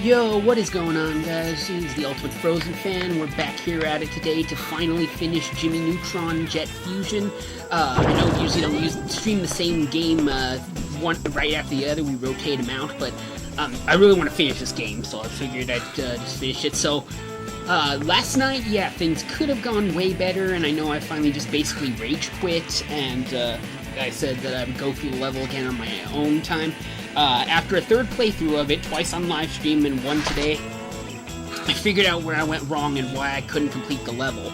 Yo, what is going on, guys? This is the Ultimate Frozen Fan. We're back here at it today to finally finish Jimmy Neutron Jet Fusion. I know we usually don't stream the same game one right after the other. We rotate them out, but I really want to finish this game, so I figured I'd just finish it. So, last night, yeah, things could have gone way better, and I know I finally just basically rage quit, and I said that I would go through the level again on my own time. After a third playthrough of it, twice on live stream and one today, I figured out where I went wrong and why I couldn't complete the level.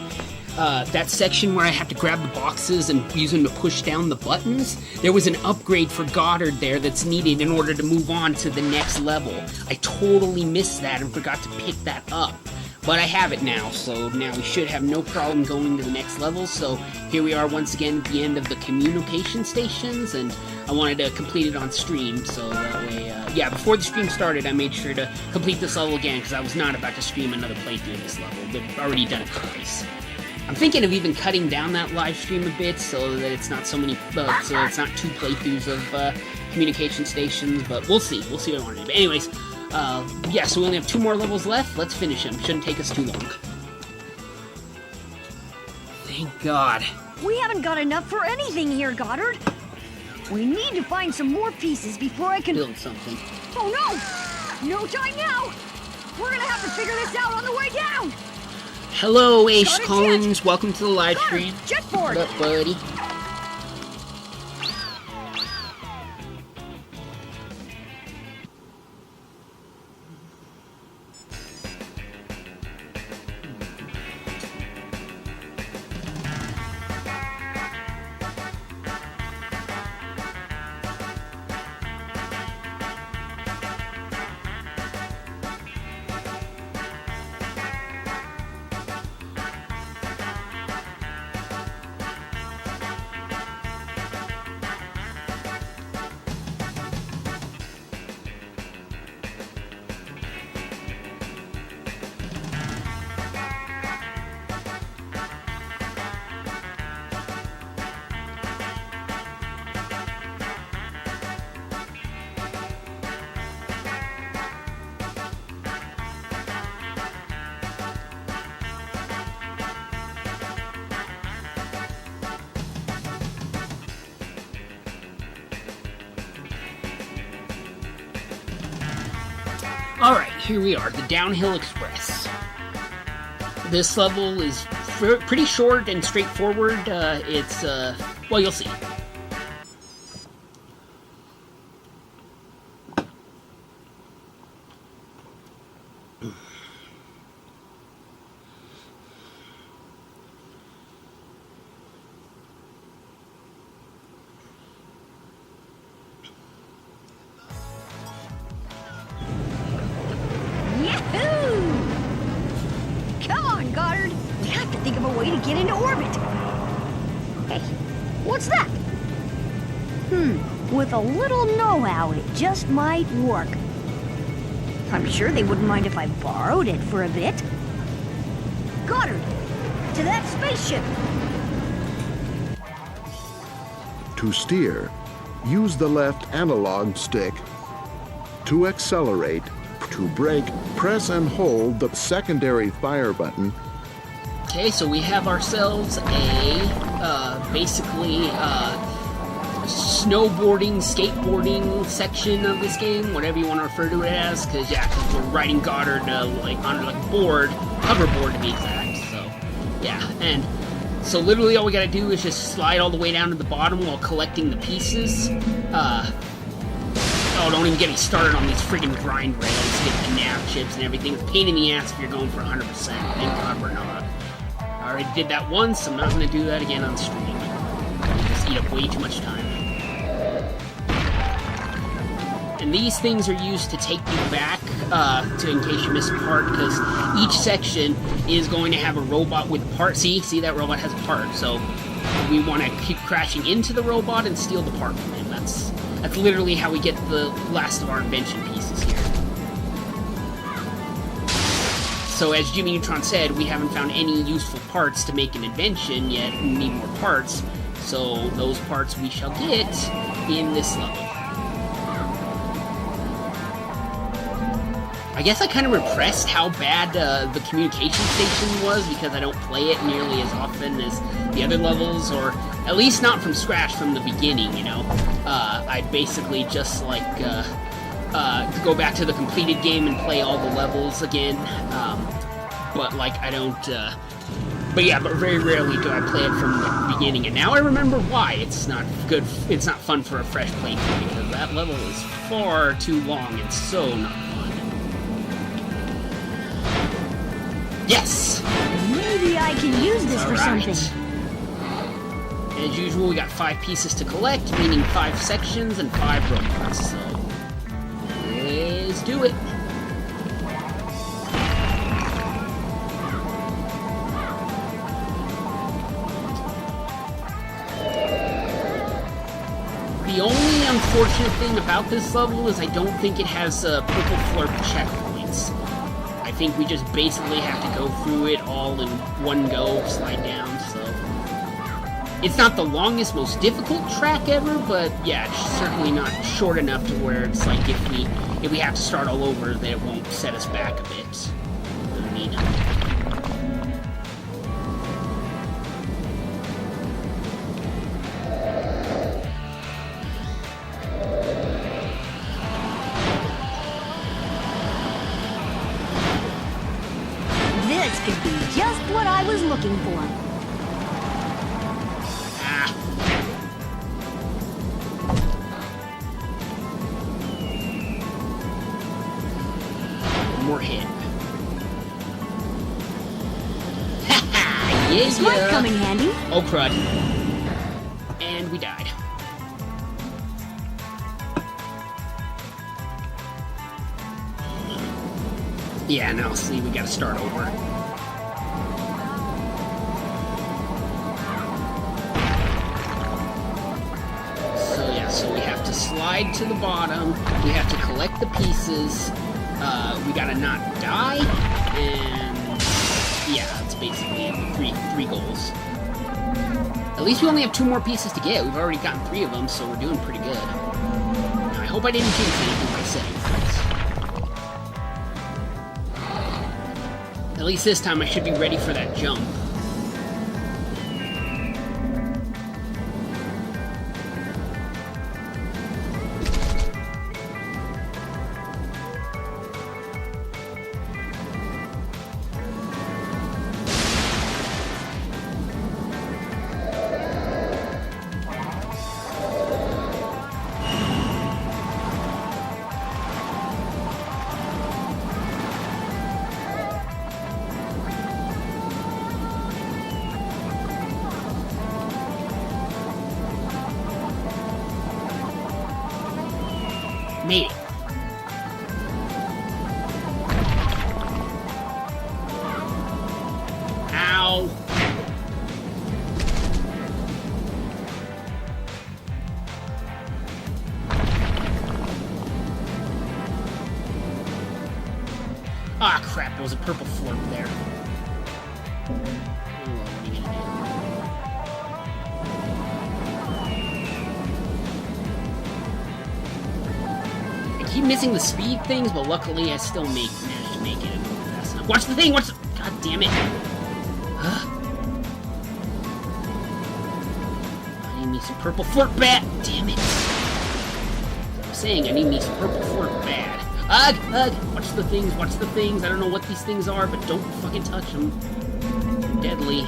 That section where I have to grab the boxes and use them to push down the buttons, there was an upgrade for Goddard there that's needed in order to move on to the next level. I totally missed that and forgot to pick that up. But I have it now, so now we should have no problem going to the next level. So here we are once again at the end of the communication stations, and I wanted to complete it on stream, so that way, yeah, before the stream started, I made sure to complete this level again, because I was not about to stream another playthrough of this level. I've already done it twice. I'm thinking of even cutting down that live stream a bit, so that it's not so many, so it's not 2 playthroughs of communication stations, but we'll see. We'll see what I want to do. But anyways, yeah, so we only have 2 more levels left. Let's finish them. Shouldn't take us too long. Thank God. We haven't got enough for anything here, Goddard. We need to find some more pieces before I can build something. Oh no! No time now! We're gonna have to figure this out on the way down! Hello, Ace Collins. Welcome to the live stream. Jetboard! What up, buddy? Alright, here we are, the Downhill Express. This level is pretty short and straightforward. It's, well, you'll see. With a little know-how, it just might work. I'm sure they wouldn't mind if I borrowed it for a bit. Goddard, to that spaceship! To steer, use the left analog stick. To accelerate, to brake, press and hold the secondary fire button. Okay, so we have ourselves a, basically, snowboarding, skateboarding section of this game, whatever you want to refer to it as, because yeah, we're riding Goddard like on like a board, hoverboard to be exact. So yeah, and so literally all we gotta do is just slide all the way down to the bottom while collecting the pieces. Oh, don't even get me started on these friggin' grind rails, getting the nav chips and everything. It's a pain in the ass if you're going for 100%. Thank God we're not. I already did that once. I'm not gonna do that again on stream. Just eat up way too much time. And these things are used to take you back, in case you missed a part, because each section is going to have a robot with a part. See that robot has a part, so we want to keep crashing into the robot and steal the part from him. That's literally how we get the last of our invention pieces here. So as Jimmy Neutron said, we haven't found any useful parts to make an invention yet. We need more parts, so those parts we shall get in this level. I guess I kind of repressed how bad the communication station was because I don't play it nearly as often as the other levels, or at least not from scratch from the beginning, you know. I'd basically just, like, go back to the completed game and play all the levels again. But, like, I don't... but yeah, but very rarely do I play it from the beginning, and now I remember why it's not good, it's not fun for a fresh playthrough, because that level is far too long and so not fun. Yes! Maybe I can use this for something. As usual, we got 5 pieces to collect, meaning 5 sections and 5 robots, so let's do it. The only unfortunate thing about this level is I don't think it has purple flurp checkpoints. I think we just basically have to go through it all in one go, slide down, so... It's not the longest, most difficult track ever, but yeah, it's certainly not short enough to where it's like if we have to start all over, that it won't set us back a bit. I mean... This could be just what I was looking for. Ah. One more hit. Haha! Yeah, This might come in handy. Oh, crud. And we died. Yeah, now see, we gotta start over. So yeah, so we have to slide to the bottom, we have to collect the pieces, we gotta not die, and yeah, that's basically it. Three goals. At least we only have 2 more pieces to get. We've already gotten 3 of them, so we're doing pretty good. Now, I hope I didn't jinx anything by saying things. At least this time I should be ready for that jump. Made it. Ow. Ah, crap, there was a purple florp there. Oh, what are you gonna do? I keep missing the speed things, but luckily I still managed to make it fast enough. Watch the thing! Watch the... God damn it! I need me some purple florp bat! Damn it! I'm saying I need me some purple florp bad. Ugh! Ugh! Watch the things, watch the things. I don't know what these things are, but don't fucking touch them. They're deadly.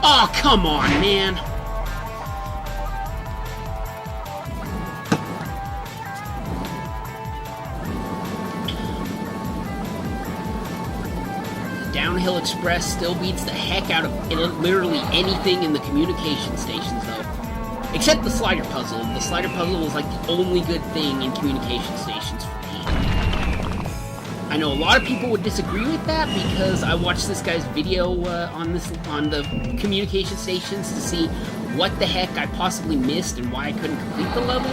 Oh, come on, man! Downhill Express still beats the heck out of literally anything in the communication stations, though. Except the slider puzzle. The slider puzzle was like the only good thing in communication stations for me. I know a lot of people would disagree with that because I watched this guy's video on the communication stations to see what the heck I possibly missed and why I couldn't complete the level.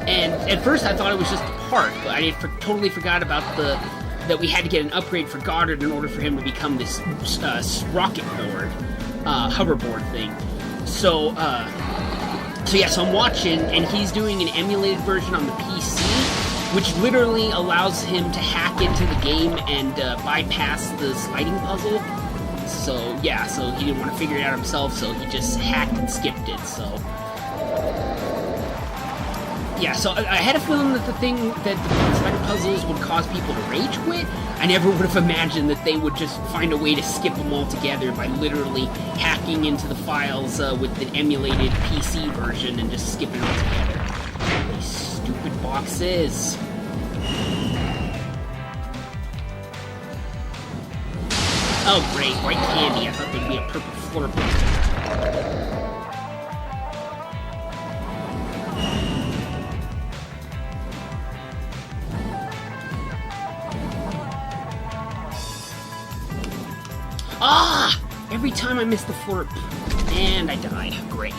And at first I thought it was just a part, but I totally forgot about that we had to get an upgrade for Goddard in order for him to become this rocket board, hoverboard thing. So So yeah, so I'm watching, and he's doing an emulated version on the PC, which literally allows him to hack into the game and bypass the sliding puzzle. So yeah, so he didn't want to figure it out himself, so he just hacked and skipped it. So yeah, so I had a feeling that the sliding puzzles would cause people to rage quit. I never would have imagined that they would just find a way to skip them altogether by literally hacking into the files with the emulated PC version and just skipping altogether. These stupid boxes. Oh great, white candy. I thought there'd be a purple Flurple. Ah! Every time I miss the flurp. And I died. Great.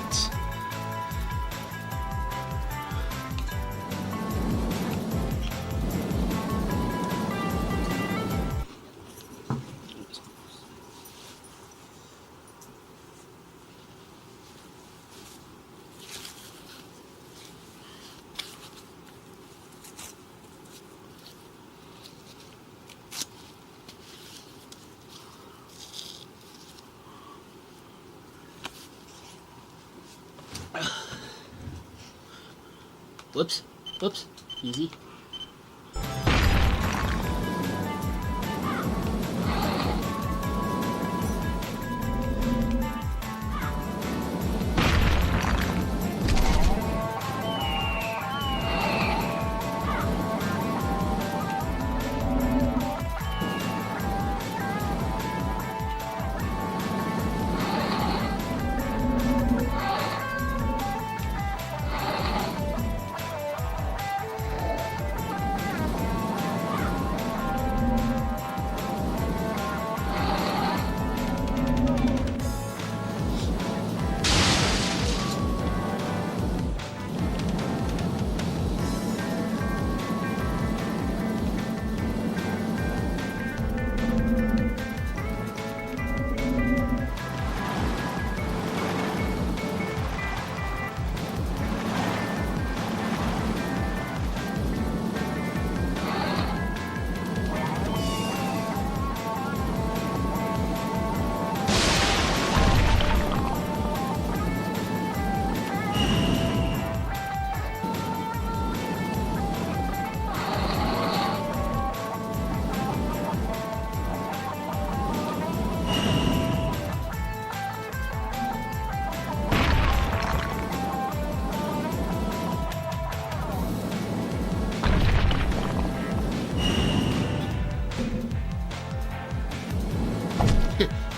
Whoops. Whoops. Easy.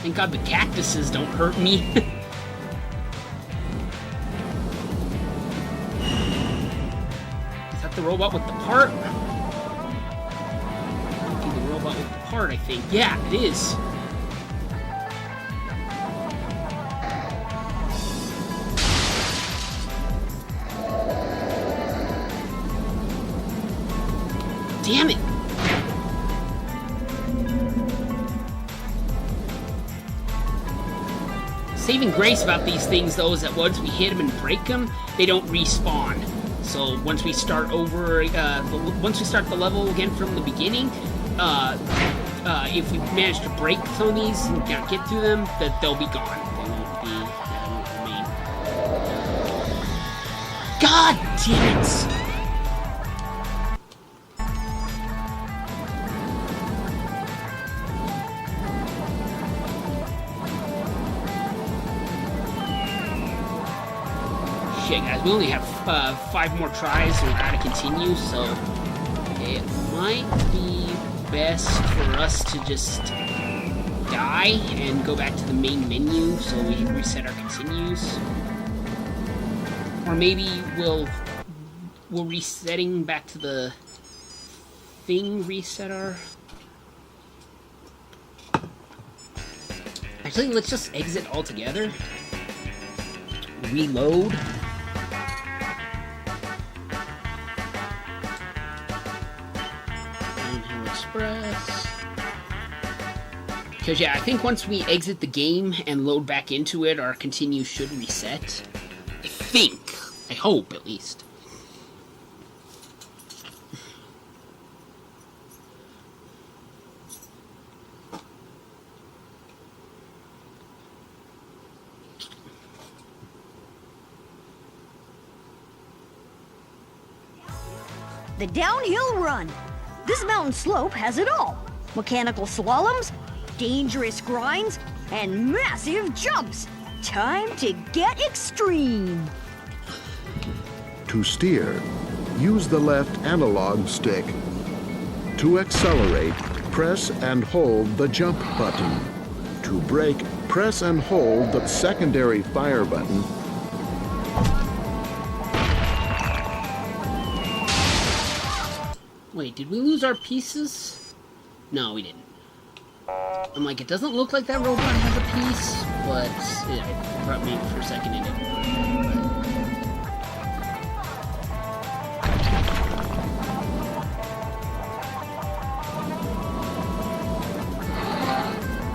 Thank God the cactuses don't hurt me. Is that the robot with the part? That might be the robot with the part, I think. Yeah, it is. Damn it! Saving grace about these things, though, is that once we hit them and break them, they don't respawn. So once we start over, once we start the level again from the beginning, if we manage to break some of these and can't get through them, that they'll be gone. They won't remain. God damn it! Shit, guys, we only have 5 more tries and we're out of continue, so it might be best for us to just die and go back to the main menu so we can reset our continues. Or maybe we'll resetting back to the thing reset our... Actually, let's just exit altogether. Reload. Because, yeah, I think once we exit the game and load back into it, our continue should reset. I think. I hope, at least. The downhill run. This mountain slope has it all. Mechanical slaloms, dangerous grinds, and massive jumps. Time to get extreme. To steer, use the left analog stick. To accelerate, press and hold the jump button. To brake, press and hold the secondary fire button. Wait, did we lose our pieces? No, we didn't. I'm like, it doesn't look like that robot has a piece, but yeah, brought me for a second it didn't.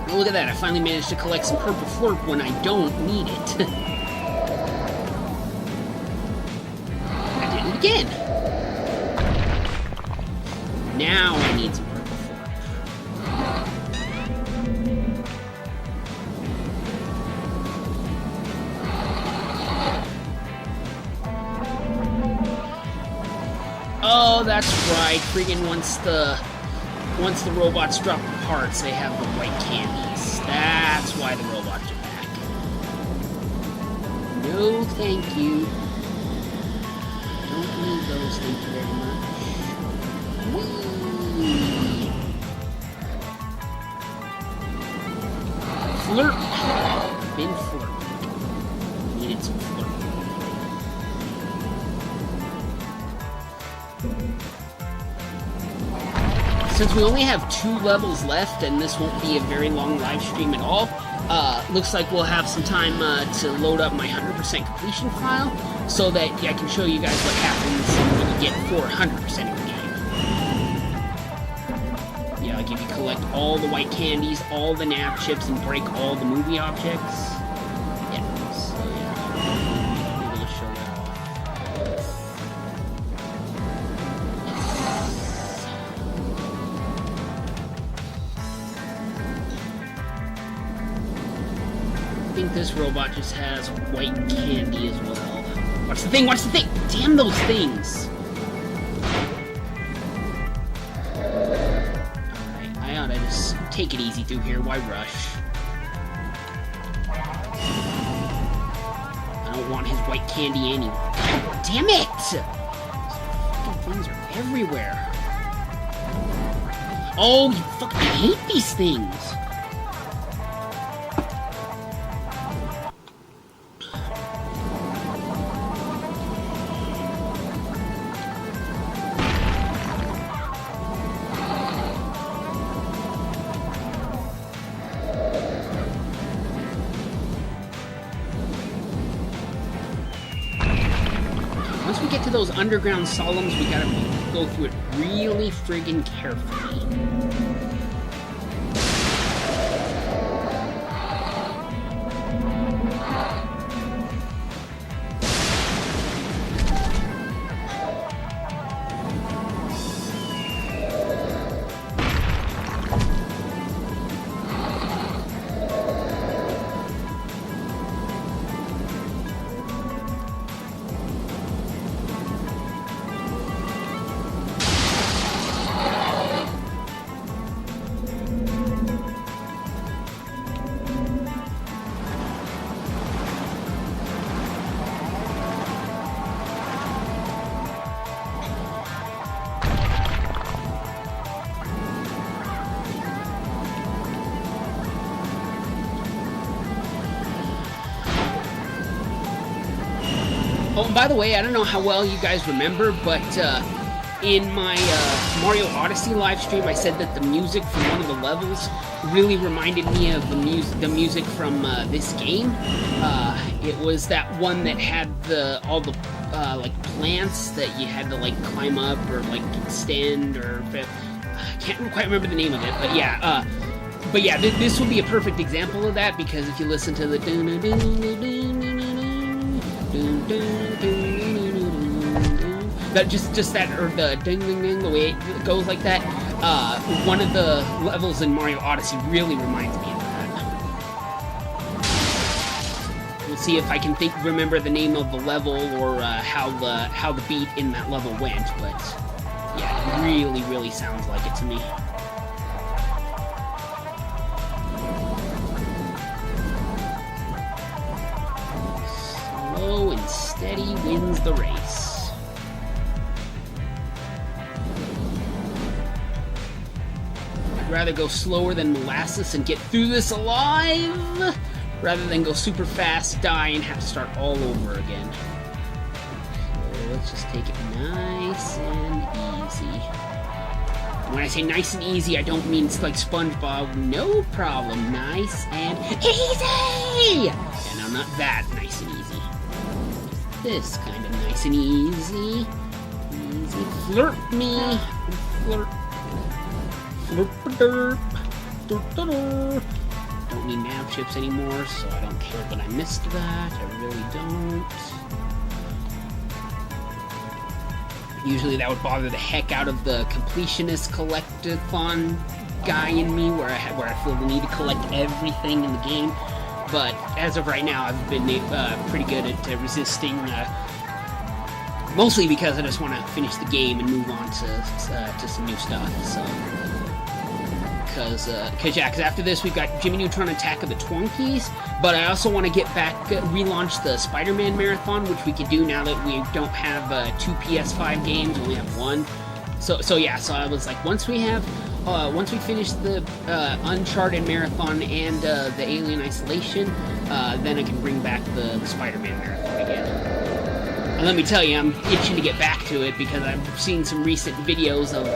Oh, look at that, I finally managed to collect some purple florp when I don't need it. I did it again. Now I need some purple florp. Oh, that's right. Friggin' once the robots drop the parts, they have the white candies. That's why the robots are back. No, thank you. Don't need those, thank you very much. Whee! Flirp. Been flirp. Needed some flirp. Since we only have 2 levels left, and this won't be a very long live stream at all, looks like we'll have some time to load up my 100% completion file, so that I can show you guys what happens when you get 400% of the game. Yeah, like if you collect all the white candies, all the nap chips, and break all the movie objects. Yeah, so yeah, I'm able to show that off. I think this robot just has white candy as well. Watch the thing! Watch the thing! Damn those things! Alright, I ought to just take it easy through here. Why rush? I don't want his white candy anyway. God damn it! These fucking things are everywhere. Oh, you fucking hate these things! Once we get to those underground solemns, we gotta go through it really friggin' carefully. Oh, and by the way, I don't know how well you guys remember, but in my Mario Odyssey live stream, I said that the music from one of the levels really reminded me of the music from this game. It was that one that had all the like plants that you had to like climb up or like extend, or I can't quite remember the name of it, but yeah. This would be a perfect example of that, because if you listen to the that just that, or the ding ding ding, the way it goes like that. One of the levels in Mario Odyssey really reminds me of that. We'll see if I can remember the name of the level or how the beat in that level went, but yeah, it really sounds like it to me. Slow and steady wins the race. I'd rather go slower than molasses and get through this alive, rather than go super fast, die, and have to start all over again. So let's just take it nice and easy. And when I say nice and easy, I don't mean it's like SpongeBob. No problem. Nice and easy! And I'm not that nice and easy. This kind of nice and easy. Easy. Flirt me. Flirt. Flirp-a-derp. Derp-a-derp. Don't need nav chips anymore, so I don't care that I missed that. I really don't. Usually that would bother the heck out of the completionist collectathon guy in me, where I feel the need to collect everything in the game. But as of right now, I've been pretty good at resisting, mostly because I just want to finish the game and move on to some new stuff. So, because after this we've got Jimmy Neutron Attack of the Twonkies, but I also want to get back, relaunch the Spider-Man Marathon, which we can do now that we don't have 2 PS5 games, we only have 1. So yeah, so I was like, once we finish the Uncharted Marathon and the Alien Isolation, then I can bring back the Spider-Man Marathon again. And let me tell you, I'm itching to get back to it because I've seen some recent videos of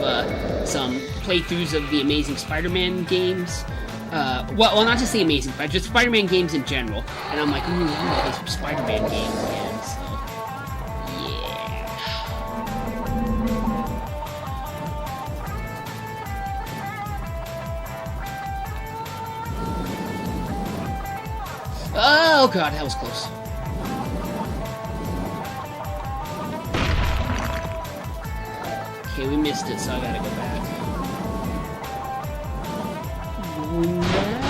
some playthroughs of the Amazing Spider-Man games. Well, not just the Amazing, but just Spider-Man games in general. And I'm like, ooh, I want to play some Spider-Man games again, so yeah. Oh god, that was close. Okay, we missed it, so I gotta go back. Going back.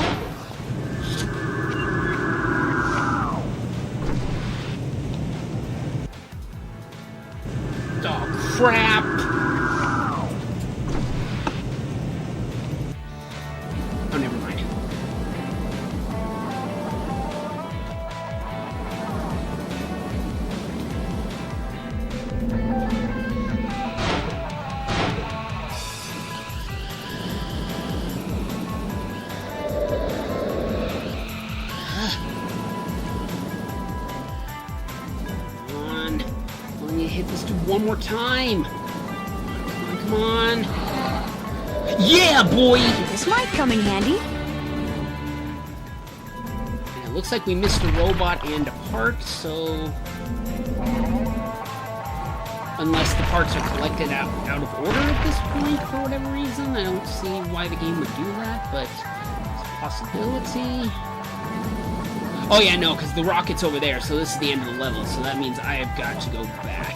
Oh, crap! Oh, never mind. Hit this one more time. Come on. Yeah, boy! This might come in handy. And it looks like we missed a robot and a part, so... Unless the parts are collected out of order at this point, for whatever reason. I don't see why the game would do that, but it's a possibility. Oh yeah, no, because the rocket's over there, so this is the end of the level, so that means I have got to go back.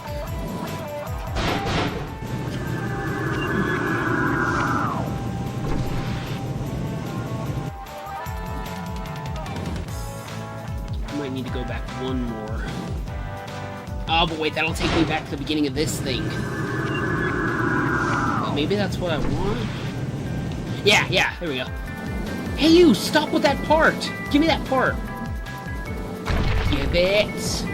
I might need to go back one more. Oh, but wait, that'll take me back to the beginning of this thing. Well, maybe that's what I want? Yeah, there we go. Hey, you! Stop with that part! Give me that part! Give it!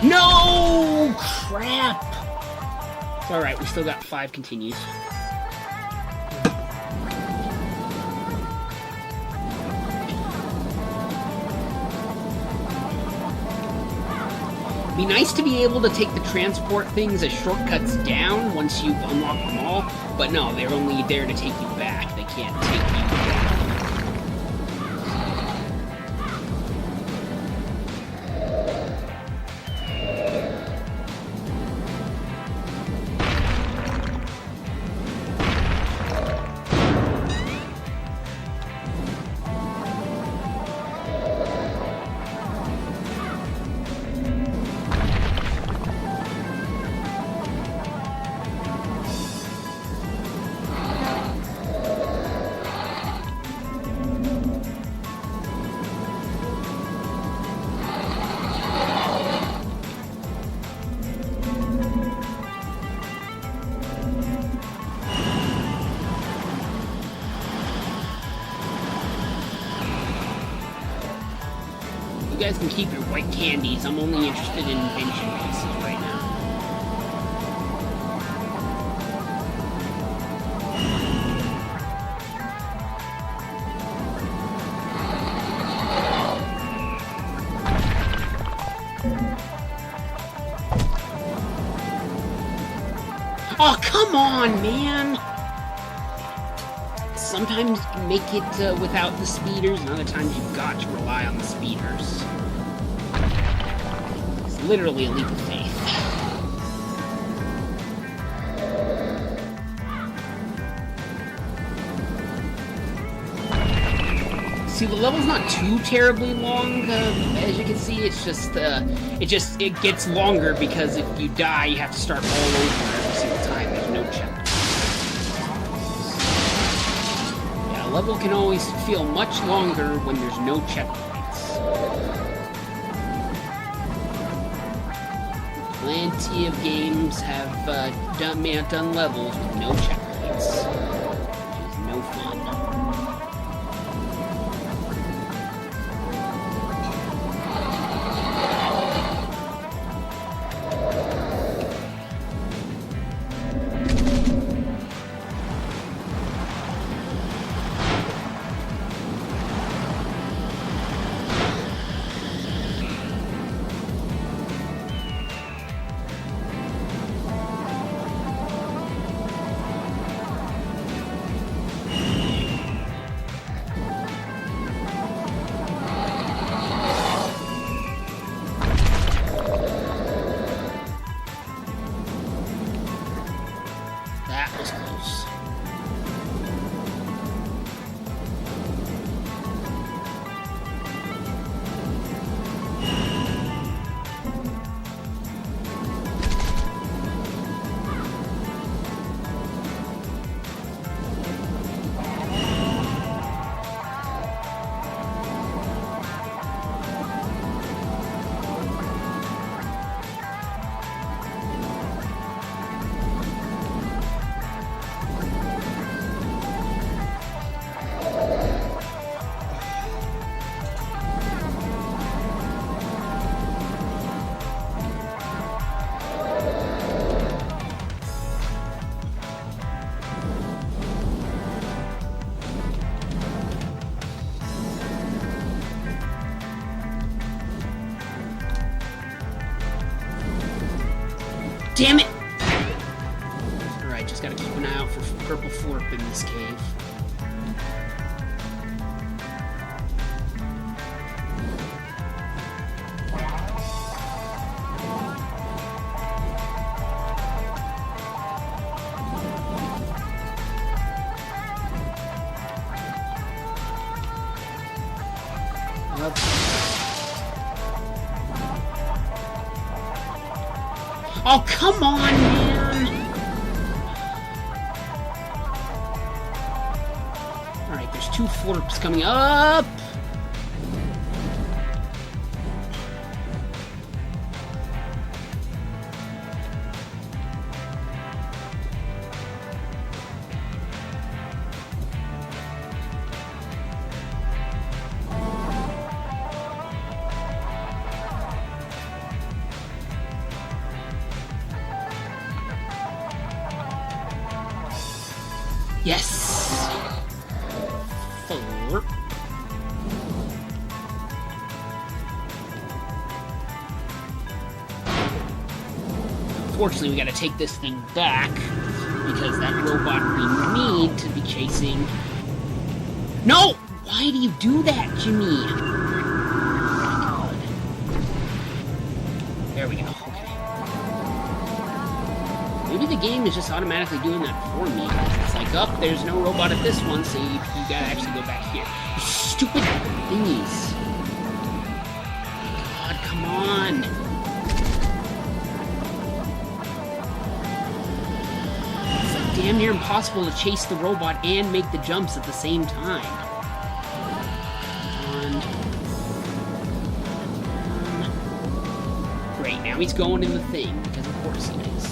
No! Crap! It's alright, we still got 5 continues. Be nice to be able to take the transport things as shortcuts down once you've unlocked them all, but no, they're only there to take you back. They can't take you down. You guys can keep your white candies. I'm only interested in invention pieces right now. Oh, come on, man! Sometimes you can make it without the speeders, and other times you've got to rely on the speeders. It's literally a leap of faith. See, the level's not too terribly long, as you can see. It's just, it gets longer because if you die, you have to start all over every single time. There's no checkpoint. Yeah, a level can always feel much longer when there's no checkpoints. Plenty of games have done levels with no checkpoints, which is no fun. That was close. Damn it! Alright, just gotta keep an eye out for purple florp in this cave. Oh, come on, man! Alright, there's two florps coming up! Yes! Florp. Fortunately, we gotta take this thing back, because that robot we need to be chasing... No! Why do you do that, Jimmy? Oh my God. There we go. Maybe the game is just automatically doing that for me. It's like, oh, there's no robot at this one, so you gotta actually go back here. You stupid thingies. God, come on. It's like damn near impossible to chase the robot and make the jumps at the same time. Great, now he's going in the thing, because of course he is.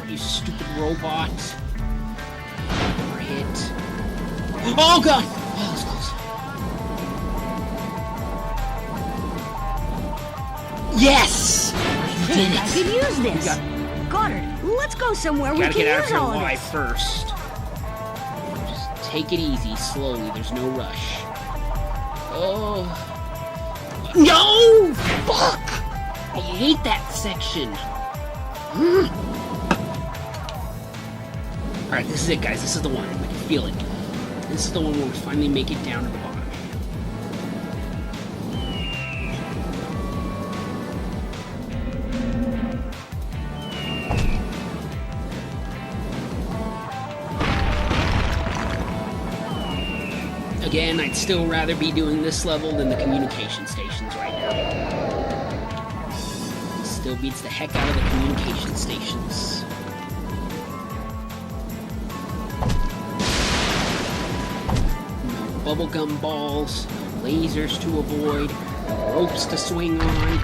apart, you stupid robot. Never hit. Oh god! Oh, that was close. Yes! You did I it! could use this. Goddard, let's go somewhere we Gotta can get out of use here all of alive this. first. Just take it easy, slowly, there's no rush. Oh. No! Fuck! I hate that section. Alright, this is it, guys. This is the one. I can feel it. This is the one where we finally make it down to the bottom. Again, I'd still rather be doing this level than the communication stations right now. It still beats the heck out of the communication stations. No bubblegum balls, no lasers to avoid, no ropes to swing on.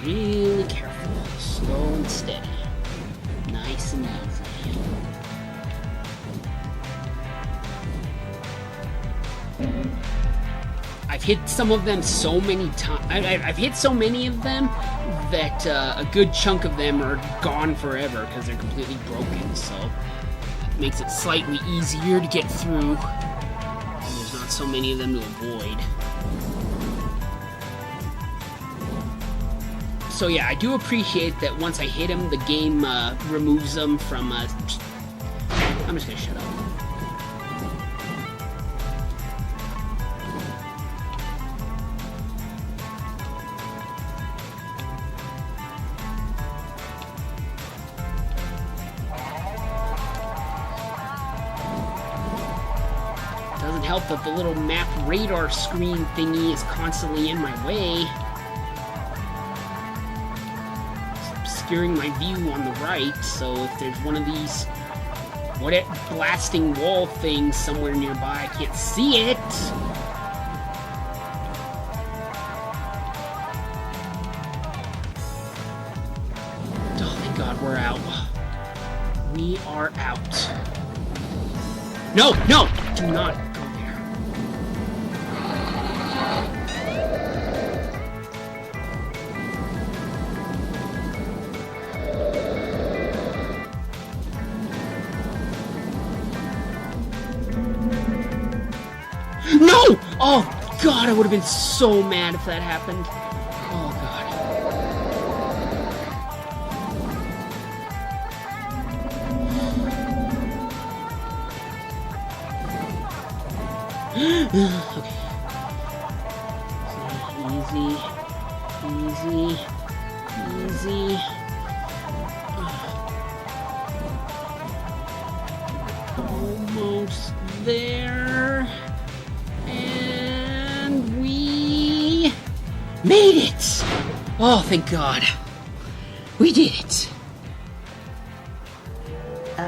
Really careful, slow and steady, nice and easy. I've hit some of them so many times. I've hit so many of them that a good chunk of them are gone forever because they're completely broken. So it makes it slightly easier to get through. And there's not so many of them to avoid. So yeah, I do appreciate that once I hit him, the game removes them from... I'm just gonna shut up. Doesn't help that the little map radar screen thingy is constantly in my way. Obscuring my view on the right, so if there's one of these blasting wall things somewhere nearby, I can't see it. Oh, thank God we're out. We are out. No, no! Do not go there. No! Oh, God, I would have been so mad if that happened. Oh, God. Okay. Easy. Easy. Easy. Almost there. And we made it! Oh, thank God. We did it.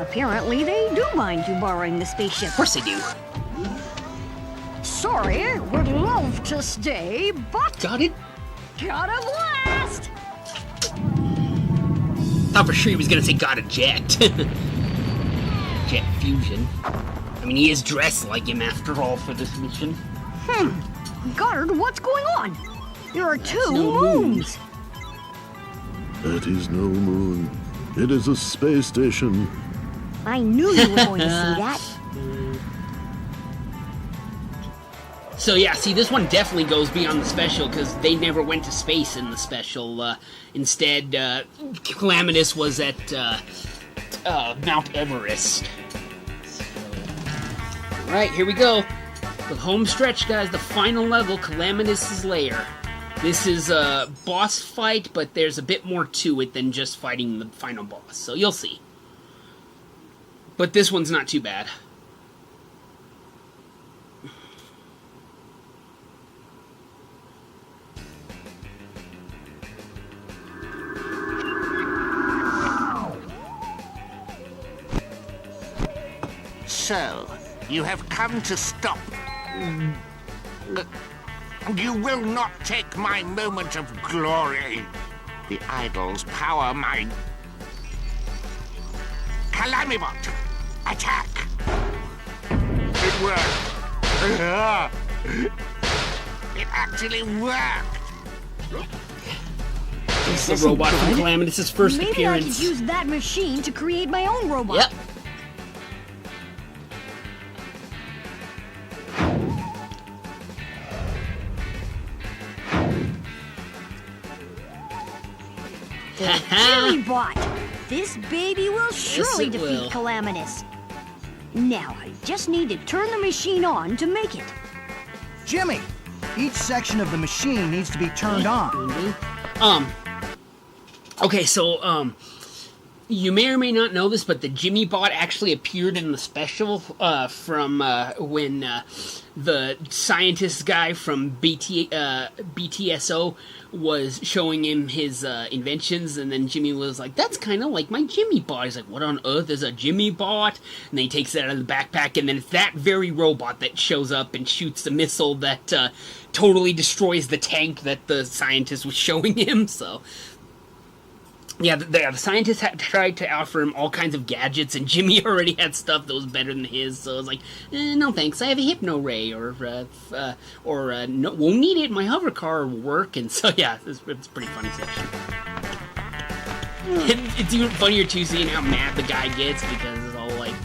Apparently, they do mind you borrowing the spaceship. Of course they do. Sorry, would love to stay, but Got it? gotta blast! Thought for sure he was gonna say got a jet. Jet fusion. I mean, he is dressed like him after all for this mission. Goddard, what's going on? There are two no moon. moons. That is no moon. It is a space station. I knew you were going to say that. So yeah, see, this one definitely goes beyond the special because they never went to space in the special. Instead, Calamitous was at Mount Everest. Alright, here we go. The home stretch, guys, the final level, Calamitous' Lair. This is a boss fight, but there's a bit more to it than just fighting the final boss, so you'll see. But this one's not too bad. So, you have come to stop. You will not take my moment of glory. The idols power my... Calamibot! Attack! It worked! It actually worked! This is the robot from Calamitous' first Maybe appearance. I could use that machine to create my own robot. Yep. Jimmy Bot! This baby will surely it defeat will. Calamitous. Now, I just need to turn the machine on to make it. Jimmy, each section of the machine needs to be turned on. Okay, so, you may or may not know this, but the Jimmy Bot actually appeared in the special, from, when, the scientist guy from BTSO was showing him his, inventions, and then Jimmy was like, that's kind of like my Jimmy Bot. He's like, what on earth is a Jimmy Bot? And then he takes it out of the backpack, and then it's that very robot that shows up and shoots the missile that, totally destroys the tank that the scientist was showing him, so... Yeah, the scientists had tried to offer him all kinds of gadgets, and Jimmy already had stuff that was better than his, so I was like, no thanks, I have a Hypno Ray, or no, won't need it, my hover car will work, and so yeah, it's a pretty funny section. It's even funnier too, seeing how mad the guy gets, because it's all like,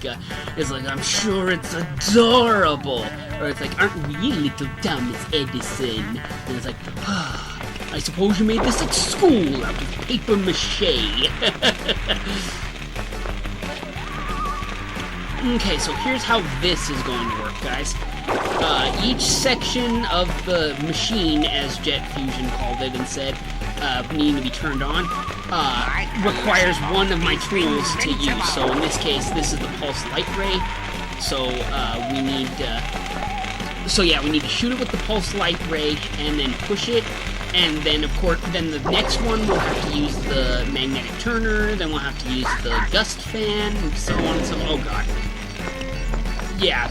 I'm sure it's adorable, or it's like, aren't we little Thomas Edison, and it's like, I suppose you made this at school out of paper mache. Okay, so here's how this is going to work, guys. Each section of the machine, as Jet Fusion called it and said, needing to be turned on, requires one of my tools to use. So in this case, this is the pulse light ray. So we need to shoot it with the pulse light ray and then push it. And then, of course, then the next one we'll have to use the magnetic turner, then we'll have to use the gust fan, and so on and so on. Oh, God. Yeah,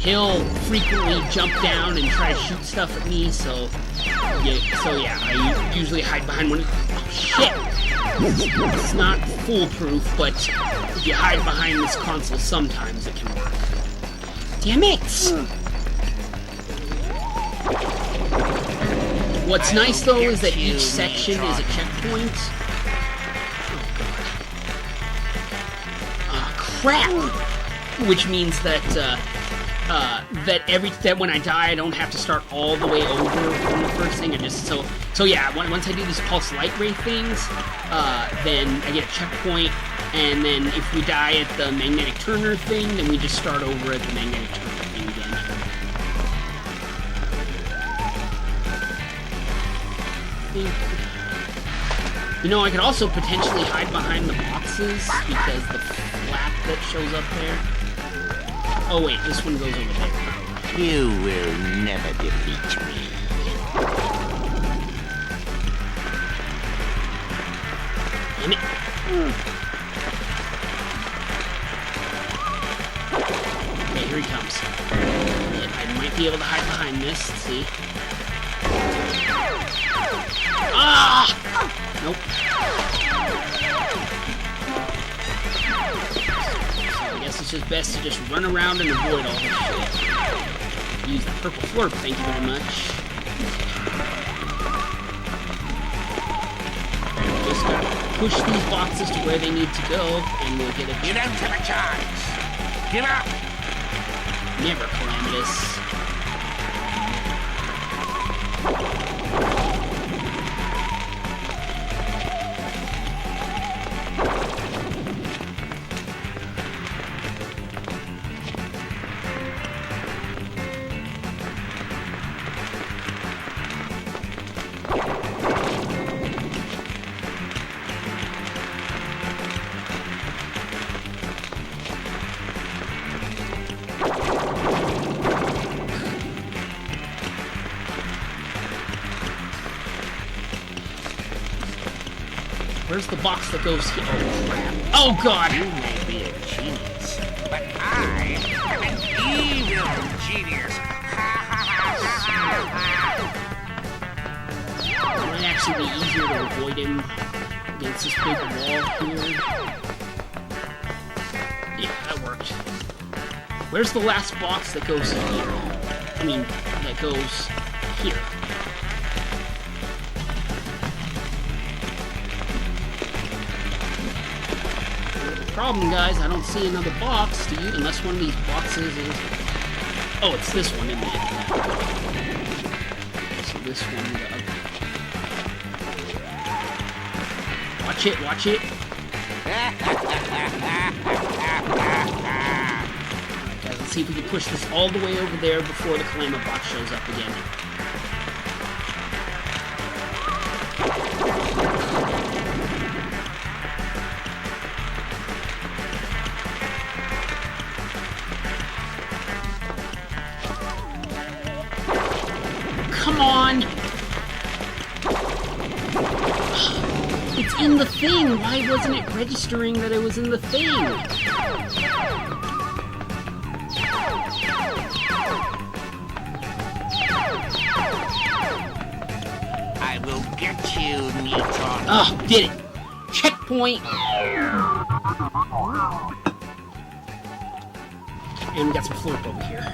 he'll frequently jump down and try to shoot stuff at me, so yeah, I usually hide behind one. Oh, shit! It's not foolproof, but if you hide behind this console, sometimes it can work. Damn it! What's nice, though, is that each section is a checkpoint. Crap! Which means that, that when I die, I don't have to start all the way over from the first thing. So yeah, once I do these pulse light ray things, then I get a checkpoint, and then if we die at the magnetic turner thing, then we just start over at the magnetic turner thing again. You know, I could also potentially hide behind the boxes because the flap that shows up there. Oh wait, this one goes over there. You will never defeat me. Damn it. Here he comes. I might be able to hide behind this. Let's see. Ah! Nope. So I guess it's just best to just run around and avoid all this shit. Use the purple florp, thank you very much. Just gotta push these boxes to where they need to go, and we'll get a... You don't have a chance! Give up! Never, Calamitous. Where's the box that goes here? Oh, crap. Oh, God! You may be a genius, but I am an evil genius. It might actually be easier to avoid him against this big wall here. Yeah, that worked. Where's the last box that goes here? I mean, that goes here. Problem, guys, I don't see another box, do you? Unless one of these boxes is... Oh, it's this one, isn't it? So this one... Watch it, watch it. Alright, guys, let's see if we can push this all the way over there before the Kalama box shows up again. Come on! It's in the thing! Why wasn't it registering that it was in the thing? I will get you, Neutron. Oh, did it! Checkpoint! And we got some florp over here.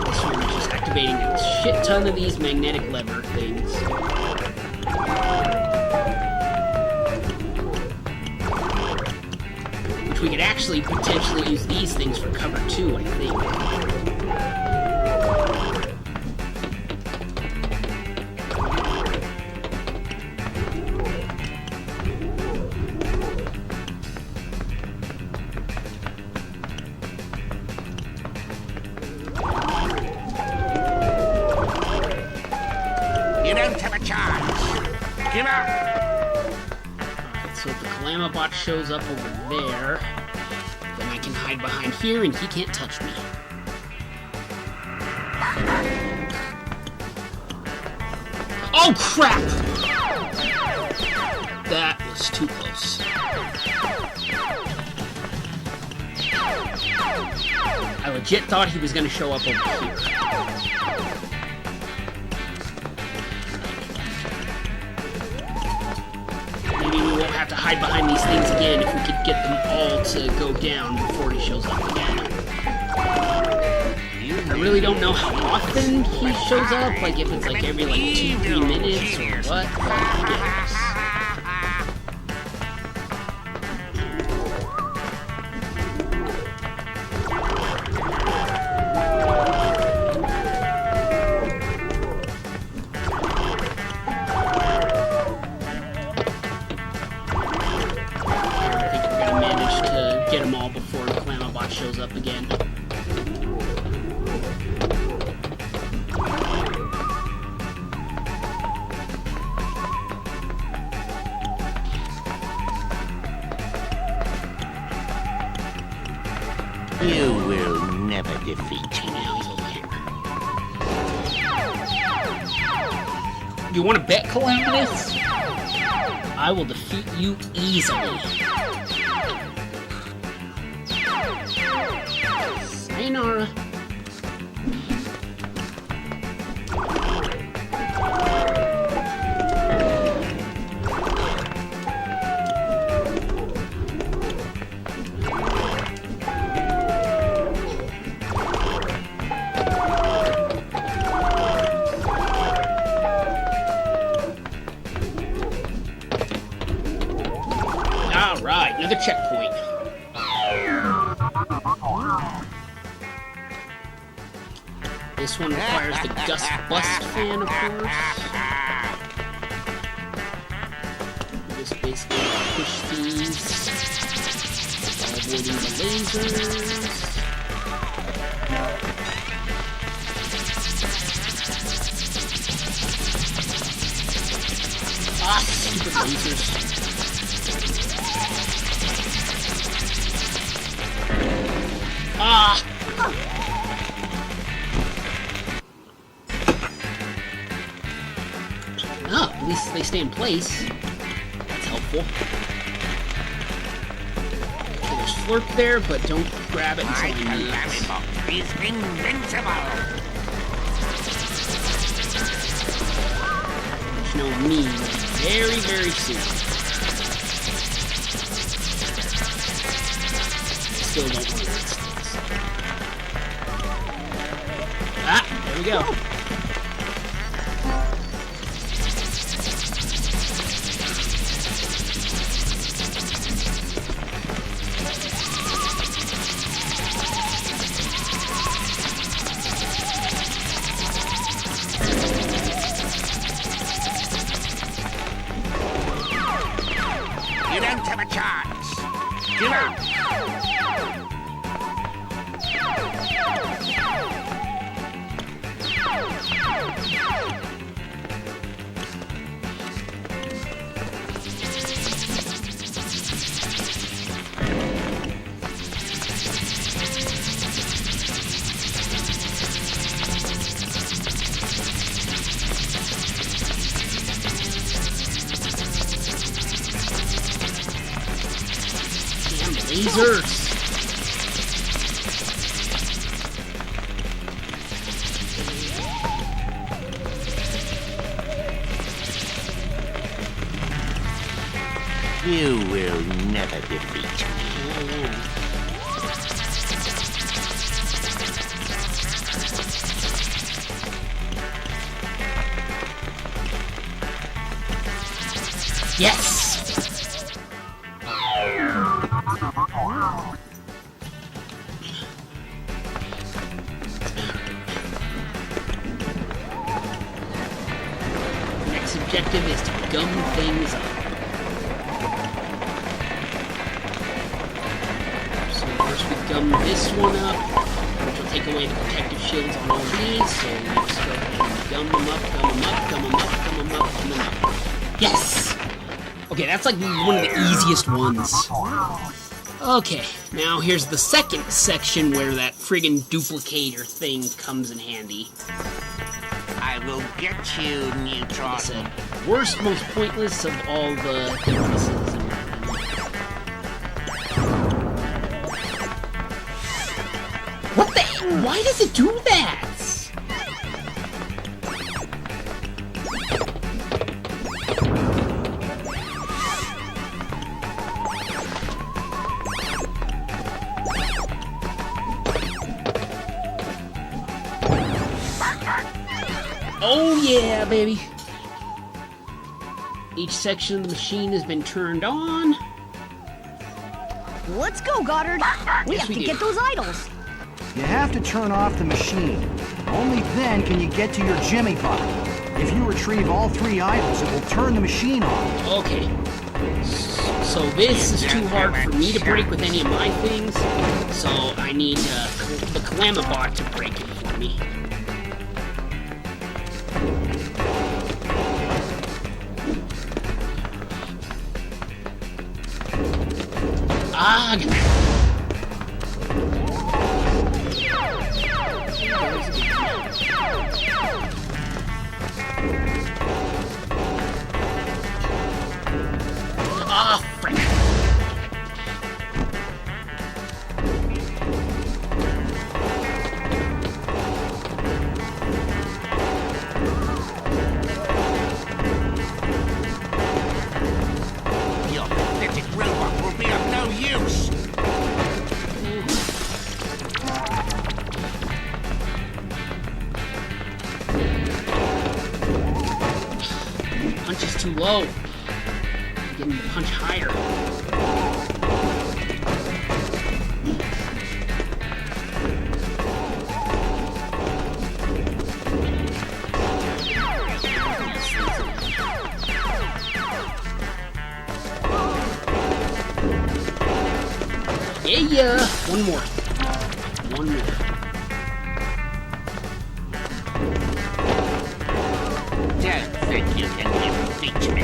This one is just activating a shit ton of these magnetic lever things. Which we could actually potentially use these things for cover too, I think. You don't have a chance. Give up. Alright, so if the Kalama bot shows up over there, then I can hide behind here and he can't touch me. Oh crap! That was too close. I legit thought he was gonna show up over here. Maybe we won't have to hide behind these things again if we could get them all to go down before he shows up again. I really don't know how often he shows up, like if it's like every like 2-3 minutes or what, but I guess. Get them all before the Kalama bot shows up again. You will never defeat me. You want to bet, Calamitous? I will defeat you easily. sayonara. Alright, another checkpoint. This one requires the Gus Bust fan, of course. Just basically push these while avoiding the lasers. Ah, stupid lasers. Ah! Oh, at least they stay in place. That's helpful. Okay, there's Flurp there, but don't grab it until My you need it. Calamity is invincible. Which no me very, very soon. Still don't want to waste things. Ah, there we go. You don't have a chance. Give up. Damn lasers. You will never defeat me. Yes! Next objective is to gum things up. So first we gum this one up, which will take away the protective shields on all these, so we just go ahead and gum them up, gum them up, gum them up, gum them up, gum them up. Yes! Okay, that's like one of the easiest ones. Okay, now here's the second section where that friggin' duplicator thing comes in handy. I will get you, Neutron. It's the worst, most pointless of all the devices. What the? Why does it do that? Oh yeah, baby. Each section of the machine has been turned on. Let's go, Goddard. We Yes, have we to do. get those idols. You have to turn off the machine. Only then can you get to your Jimmy button. If you retrieve all 3 idols, it will turn the machine on. Okay. So this is too hard for me to break with any of my things. So I need the Calamabot to break it for me. Ah! Ah, frick! too low. Getting the punch higher. Yeah! One more. One more. Don't think you can defeat me.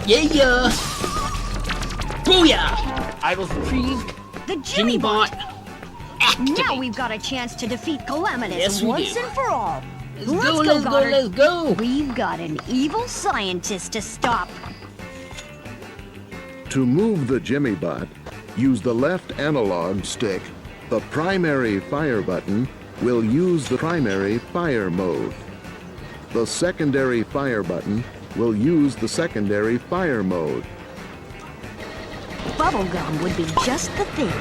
Yeah! Booyah! Idols retrieved. The Jimmy Bot. Activate. Now we've got a chance to defeat Calamitous Yes, we once do. and for all. Let's go, Goddard. let's go! We've got an evil scientist to stop. To move the Jimmy Bot, use the left analog stick. The primary fire button will use the primary fire mode. The secondary fire button will use the secondary fire mode. Bubblegum would be just the thing.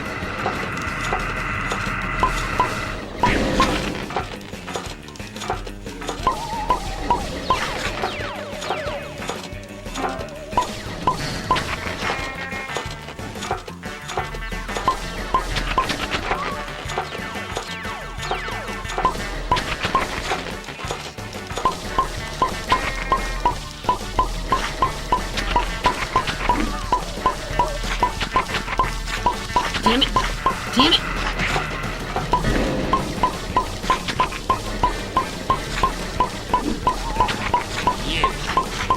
Damn it! Damn it! You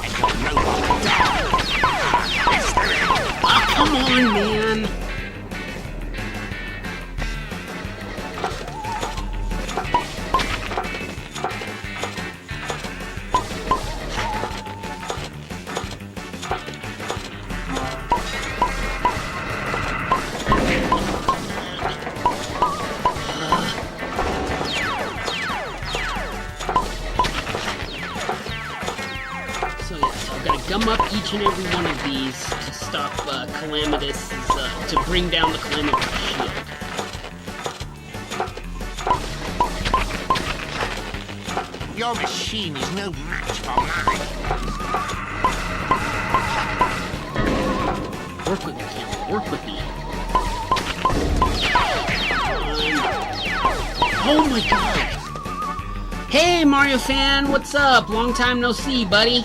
and your robot dog. Oh, come on, man! So I've got to gum up each and every one of these to stop Calamitous, to bring down the Calamitous shield. Your machine is no match for mine. Work with me, Cam. Work with me. Oh my god! Hey, Mario fan, what's up? Long time no see, buddy.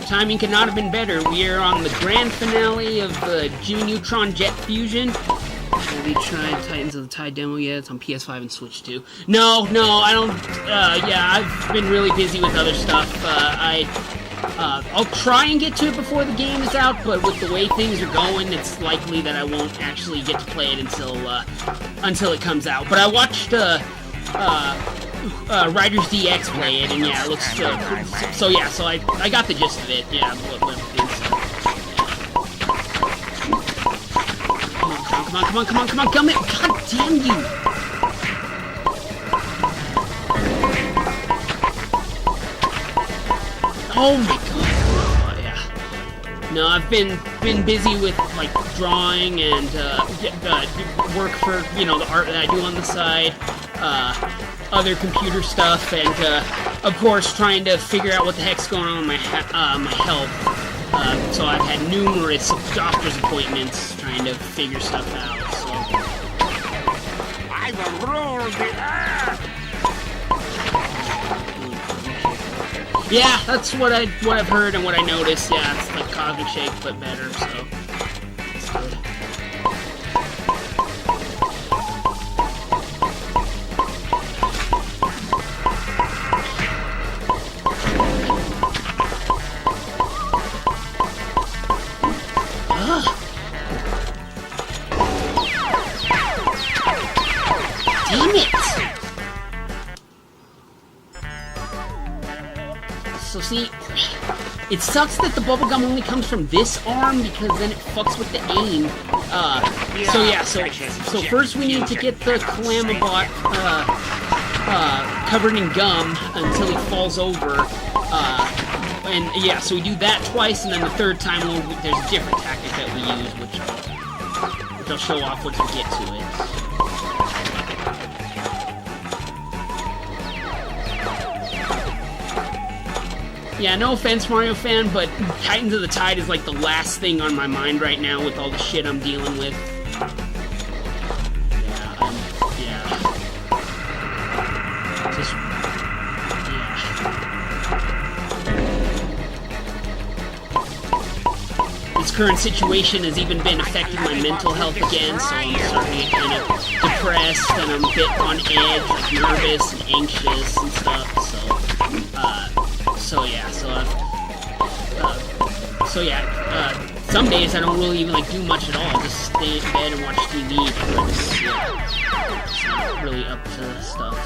Timing could not have been better. We are on the grand finale of Jimmy Neutron Jet Fusion. Have you tried Titans of the Tide demo yet? It's on PS5 and Switch too. No, I don't. Yeah, I've been really busy with other stuff. I'll try and get to it before the game is out, but with the way things are going, it's likely that I won't actually get to play it until it comes out. But I watched Riders DX play it, and yeah, it looks so yeah. So I got the gist of it. Yeah, what Come on, come in! God damn you! Oh my god! Oh, yeah. No, I've been busy with like drawing and work for the art that I do on the side, other computer stuff, and of course trying to figure out what the heck's going on with my health. So I've had numerous doctor's appointments trying to figure stuff out. So. I will rule the earth. Yeah, that's what I've heard and what I noticed. Yeah, it's like Cosmic Shake but better. So it's good. Damn it! So see, it sucks that the bubblegum only comes from this arm because then it fucks with the aim. So first we need to get the Calamabot covered in gum until he falls over. And yeah, so we do that twice, and then the third time there's a different tactic that we use, which I'll show off once we get to it. Yeah, no offense, Mario fan, but Titans of the Tide is like the last thing on my mind right now with all the shit I'm dealing with. Yeah. Just, yeah. This current situation has even been affecting my mental health again, so I'm starting to get kind of depressed, and I'm a bit on edge, like nervous and anxious and stuff, some days I don't really even like do much at all. Just stay in bed and watch TV. It's not really up to stuff.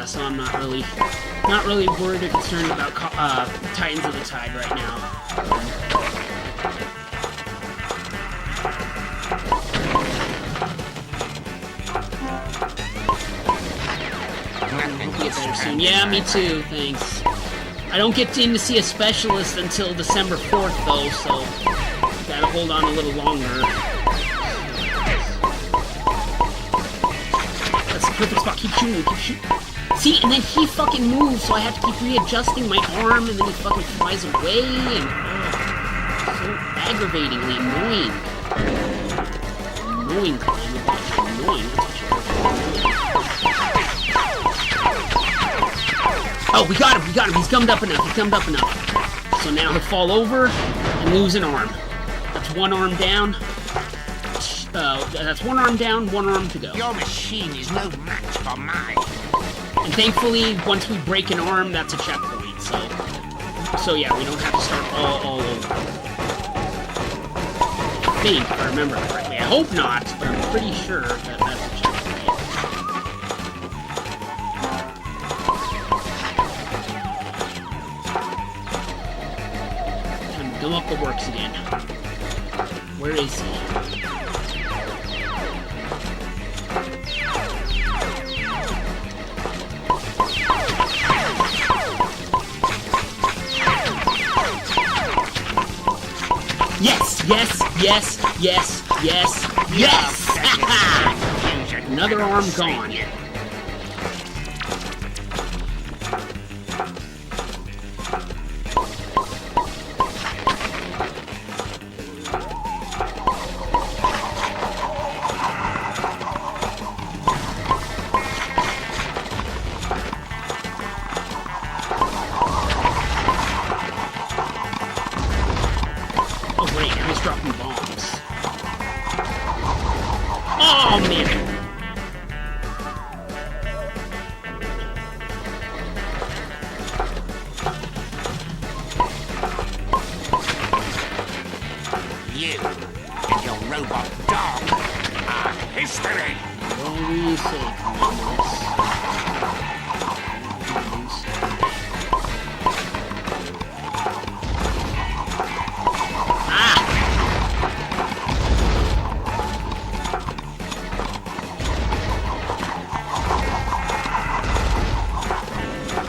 So I'm not really worried or concerned about Titans of the Tide right now. Soon. Yeah, me too, thanks. I don't get in to see a specialist until December 4th, though, so gotta hold on a little longer. That's the perfect spot. Keep shooting, keep shooting. See, and then he fucking moves, so I have to keep readjusting my arm, and then he fucking flies away, and so aggravatingly annoying. Annoying. Oh, we got him, he's gummed up enough, So now he'll fall over and lose an arm. That's one arm down. That's one arm down, one arm to go. Your machine is no match for mine. And thankfully, once we break an arm, that's a checkpoint, so yeah, we don't have to start all over. I think, if I remember correctly. I hope not, but I'm pretty sure that that's a checkpoint. Come up the works again. Where is he? Yes! Another arm gone. Oh, man. You and your robot dog are history. What do you say, Thomas?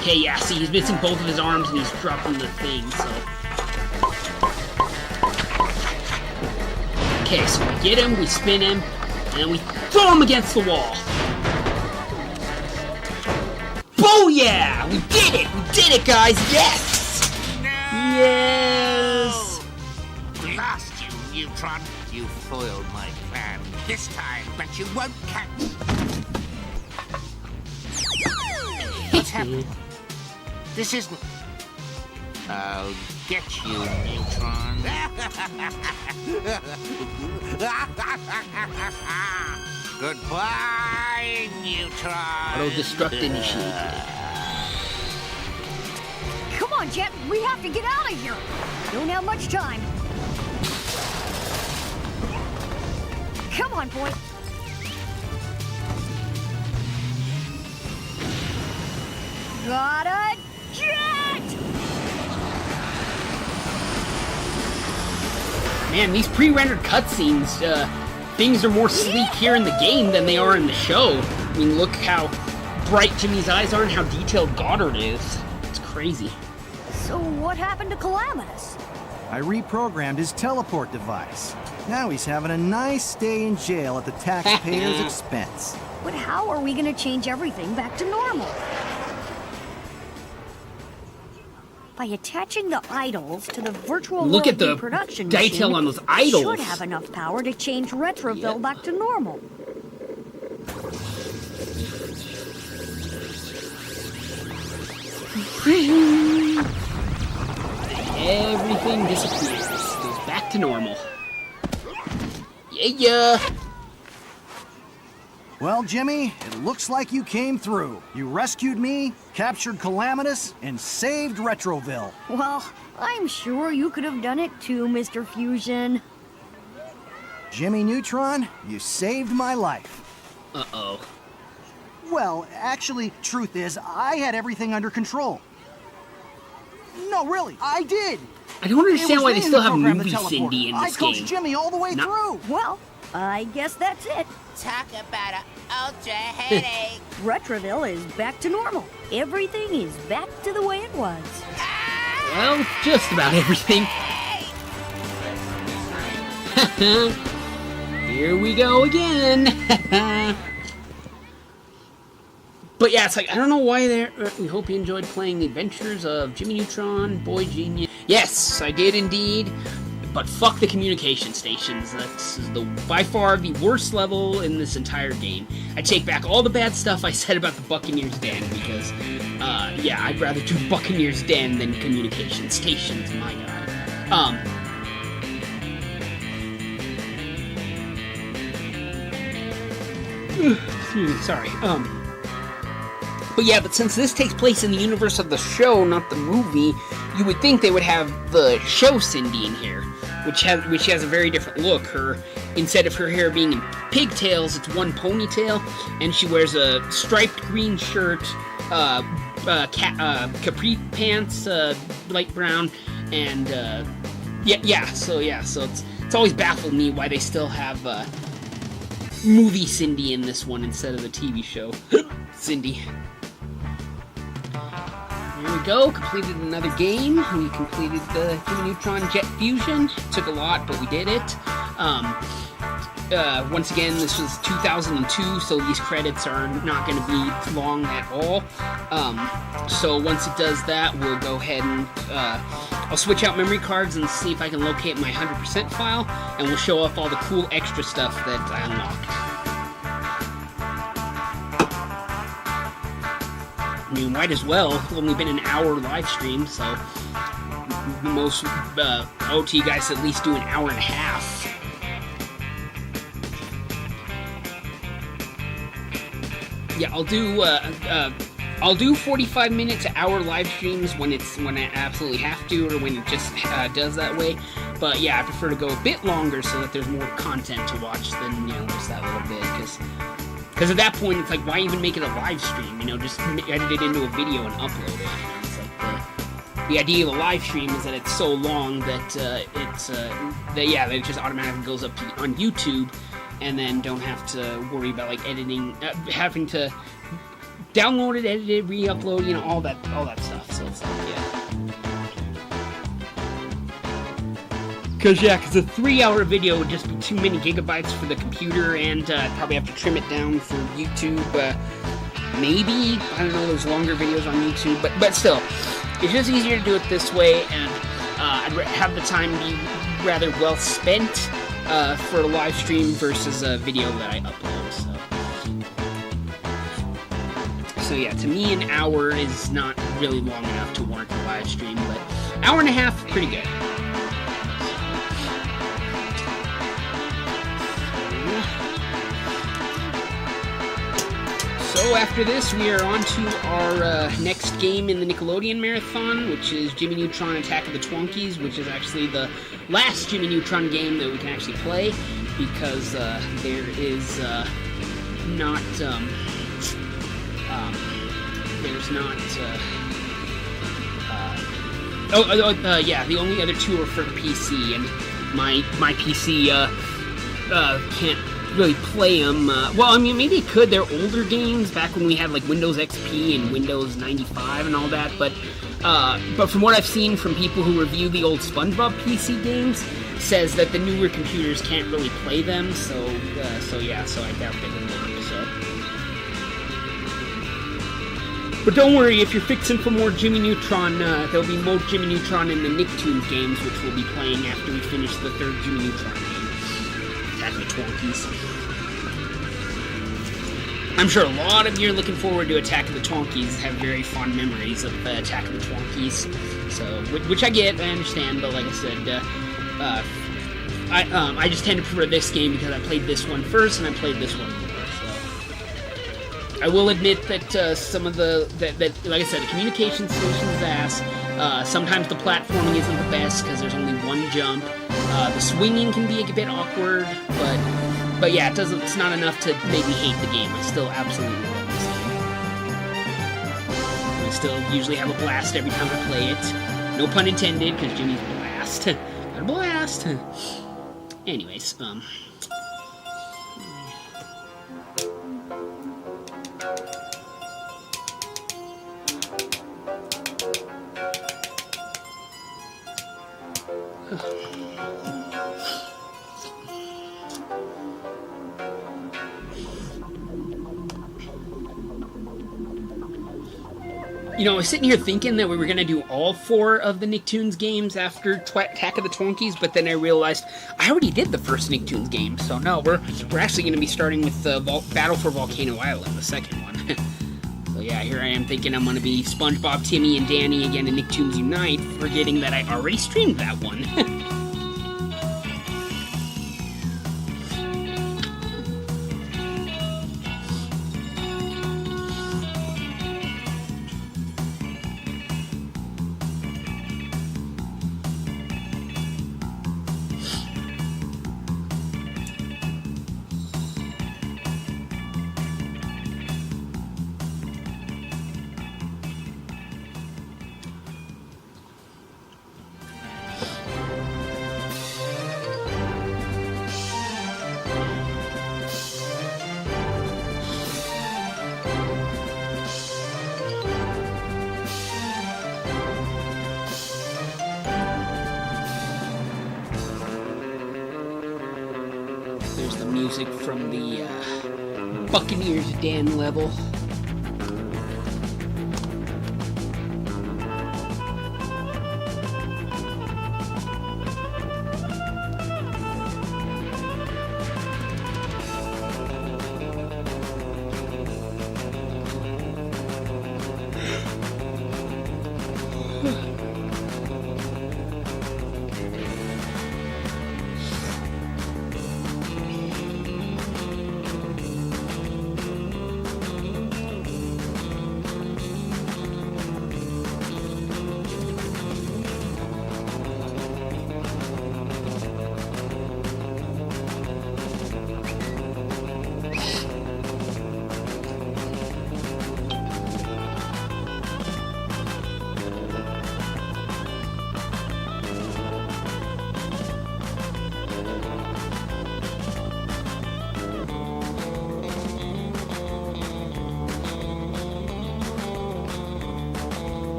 Okay, yeah, see, he's missing both of his arms and he's dropping the thing, so... Okay, so we get him, we spin him, and we throw him against the wall. Booyah! We did it! We did it, guys! Yes! No! Yes! Blast you, Neutron! You foiled my plan this time, but you won't catch... What's happening? This isn't... I'll get you, Neutron. Goodbye, Neutron. Auto-destruct initiated. Come on, Jet, we have to get out of here. Don't have much time. Come on, boy. Got a jet! Man, these pre-rendered cutscenes things are more sleek here in the game than they are in the show. I mean, look how bright Jimmy's eyes are and how detailed Goddard is. It's crazy. So what happened to Calamitous? I reprogrammed his teleport device. Now he's having a nice stay in jail at the taxpayer's expense. But how are we gonna change everything back to normal? By attaching the idols to the virtual Look world at the reproduction detail machine, on those we idols. should have enough power to change Retroville back to normal. Everything disappears. Goes back to normal. Yeah. Well, Jimmy, it looks like you came through. You rescued me, captured Calamitous, and saved Retroville. Well, I'm sure you could have done it too, Mr. Fusion. Jimmy Neutron, you saved my life. Uh-oh. Well, actually, truth is, I had everything under control. No, really, I did. I don't understand why they still have program the movie teleport. Cindy in I this coached game. Jimmy all the way through. Well, I guess that's it. Talk about an ultra headache. Retroville is back to normal. Everything is back to the way it was. Well, just about everything. Here we go again. But yeah, it's like, I don't know why they're... we hope you enjoyed playing the adventures of Jimmy Neutron, Boy Genius. Yes, I did indeed. But fuck the communication stations. That's by far the worst level in this entire game. I take back all the bad stuff I said about the Buccaneer's Den, because, yeah, I'd rather do Buccaneer's Den than communication stations, my god. Excuse me, sorry. But yeah, but since this takes place in the universe of the show, not the movie, you would think they would have the show Cindy in here, which has a very different look. Instead of her hair being in pigtails, it's one ponytail, and she wears a striped green shirt, capri pants, light brown, and so it's always baffled me why they still have movie Cindy in this one instead of the TV show Cindy. Here we go, completed another game. We completed the Jimmy Neutron Jet Fusion. It took a lot, but we did it. Once again, this was 2002, so these credits are not going to be long at all. So once it does that, we'll go ahead and I'll switch out memory cards and see if I can locate my 100% file, and we'll show off all the cool extra stuff that I unlocked. I mean, might as well. It's only been an hour live stream, so most OT guys at least do an hour and a half. Yeah, I'll do 45 minute to hour live streams when I absolutely have to, or when it just does that way. But yeah, I prefer to go a bit longer so that there's more content to watch than, just that little bit, because at that point, it's like, why even make it a live stream? Just edit it into a video and upload it. It's like the idea of a live stream is that it's so long that it just automatically goes up on YouTube, and then don't have to worry about like editing, having to download it, edit it, re-upload, all that stuff. So it's like, yeah. Because a 3-hour video would just be too many gigabytes for the computer, and I'd probably have to trim it down for YouTube. Maybe, I don't know, there's longer videos on YouTube, but still, it's just easier to do it this way, and I'd have the time be rather well spent for a live stream versus a video that I upload. So yeah, to me, an hour is not really long enough to warrant a live stream, but hour and a half, pretty good. So after this, we are on to our next game in the Nickelodeon Marathon, which is Jimmy Neutron Attack of the Twonkies, which is actually the last Jimmy Neutron game that we can actually play, because there is not... there's not... yeah, the only other two are for the PC, and my PC can't really play them. Well, I mean, maybe it could. They're older games, back when we had like Windows XP and Windows 95 and all that. But from what I've seen from people who review the old SpongeBob PC games, says that the newer computers can't really play them. So I doubt they would work. So. But don't worry, if you're fixing for more Jimmy Neutron, there'll be more Jimmy Neutron in the Nicktoons games, which we'll be playing after we finish the third Jimmy Neutron game, Attack of the Twonkies. I'm sure a lot of you are looking forward to Attack of the Twonkies, have very fond memories of Attack of the Twonkies, so, which I get, I understand, but like I said, I just tend to prefer this game because I played this one first, and I played this one more. I will admit that some of like I said, the communication station's ass. Sometimes the platforming isn't the best because there's only one jump. The swinging can be a bit awkward, but yeah, it's not enough to make me hate the game. I still absolutely love this game. I still usually have a blast every time I play it. No pun intended, because Jimmy's blast. Got a blast. Anyways, you know, I was sitting here thinking that we were going to do all 4 of the Nicktoons games after Attack of the Twonkies, but then I realized I already did the first Nicktoons game, so no, we're actually going to be starting with Battle for Volcano Island, the second one. So yeah, here I am thinking I'm going to be SpongeBob, Timmy, and Danny again in Nicktoons Unite, forgetting that I already streamed that one. Music from the Buccaneers Den level.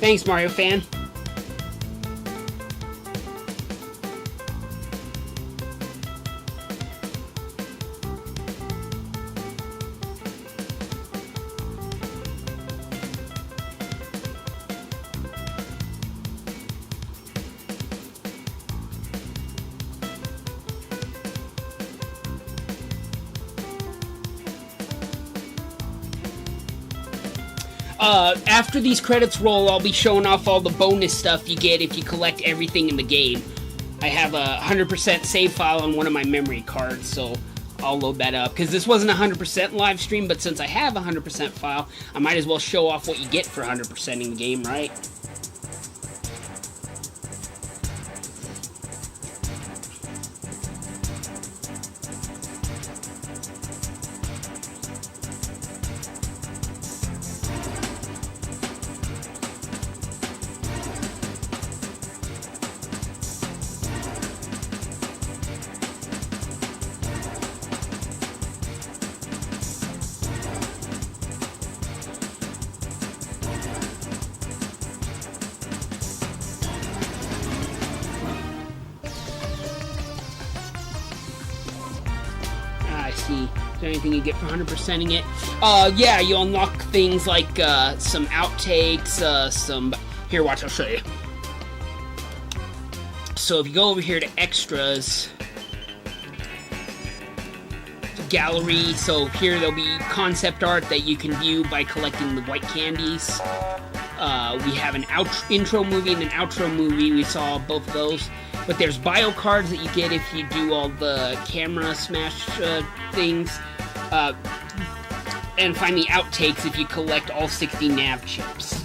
Thanks, Mario fan. after these credits roll, I'll be showing off all the bonus stuff you get if you collect everything in the game. I have a 100% save file on one of my memory cards, so I'll load that up. Because this wasn't a 100% live stream, but since I have a 100% file, I might as well show off what you get for 100%ing the game, right? See, is there anything you get for 100%ing it? Yeah, you unlock things like some outtakes, here, watch, I'll show you. So if you go over here to extras, gallery, so here there'll be concept art that you can view by collecting the white candies. We have an intro movie and an outro movie, we saw both of those. But there's bio cards that you get if you do all the camera smash things. And finally, outtakes if you collect all 60 nav chips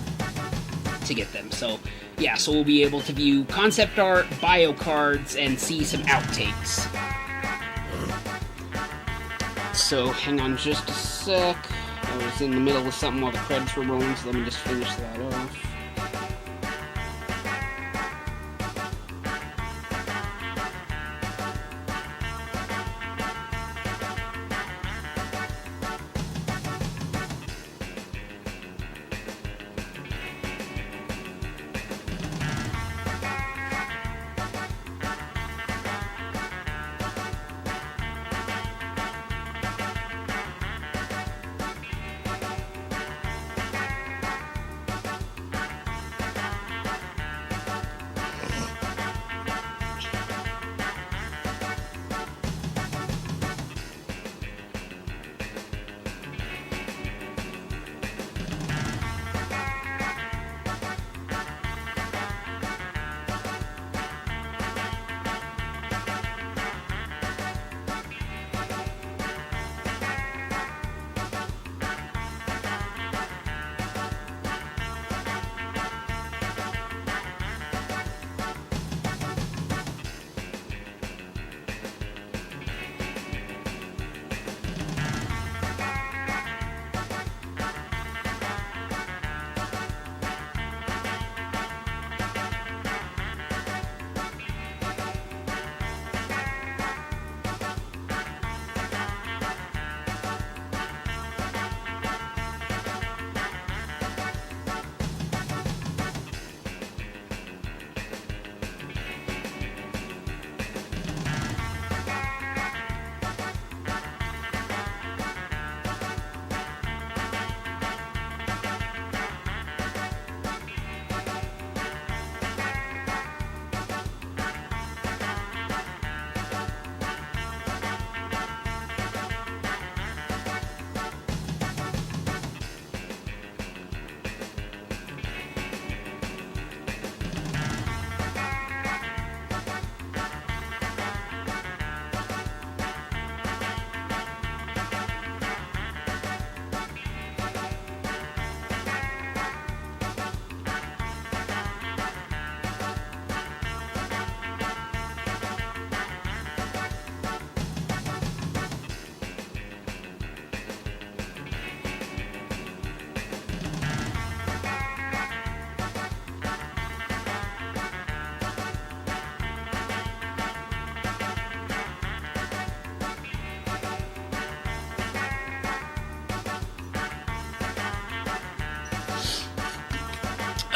to get them. So, yeah, so we'll be able to view concept art, bio cards, and see some outtakes. So, hang on just a sec. I was in the middle of something while the credits were rolling, so let me just finish that off.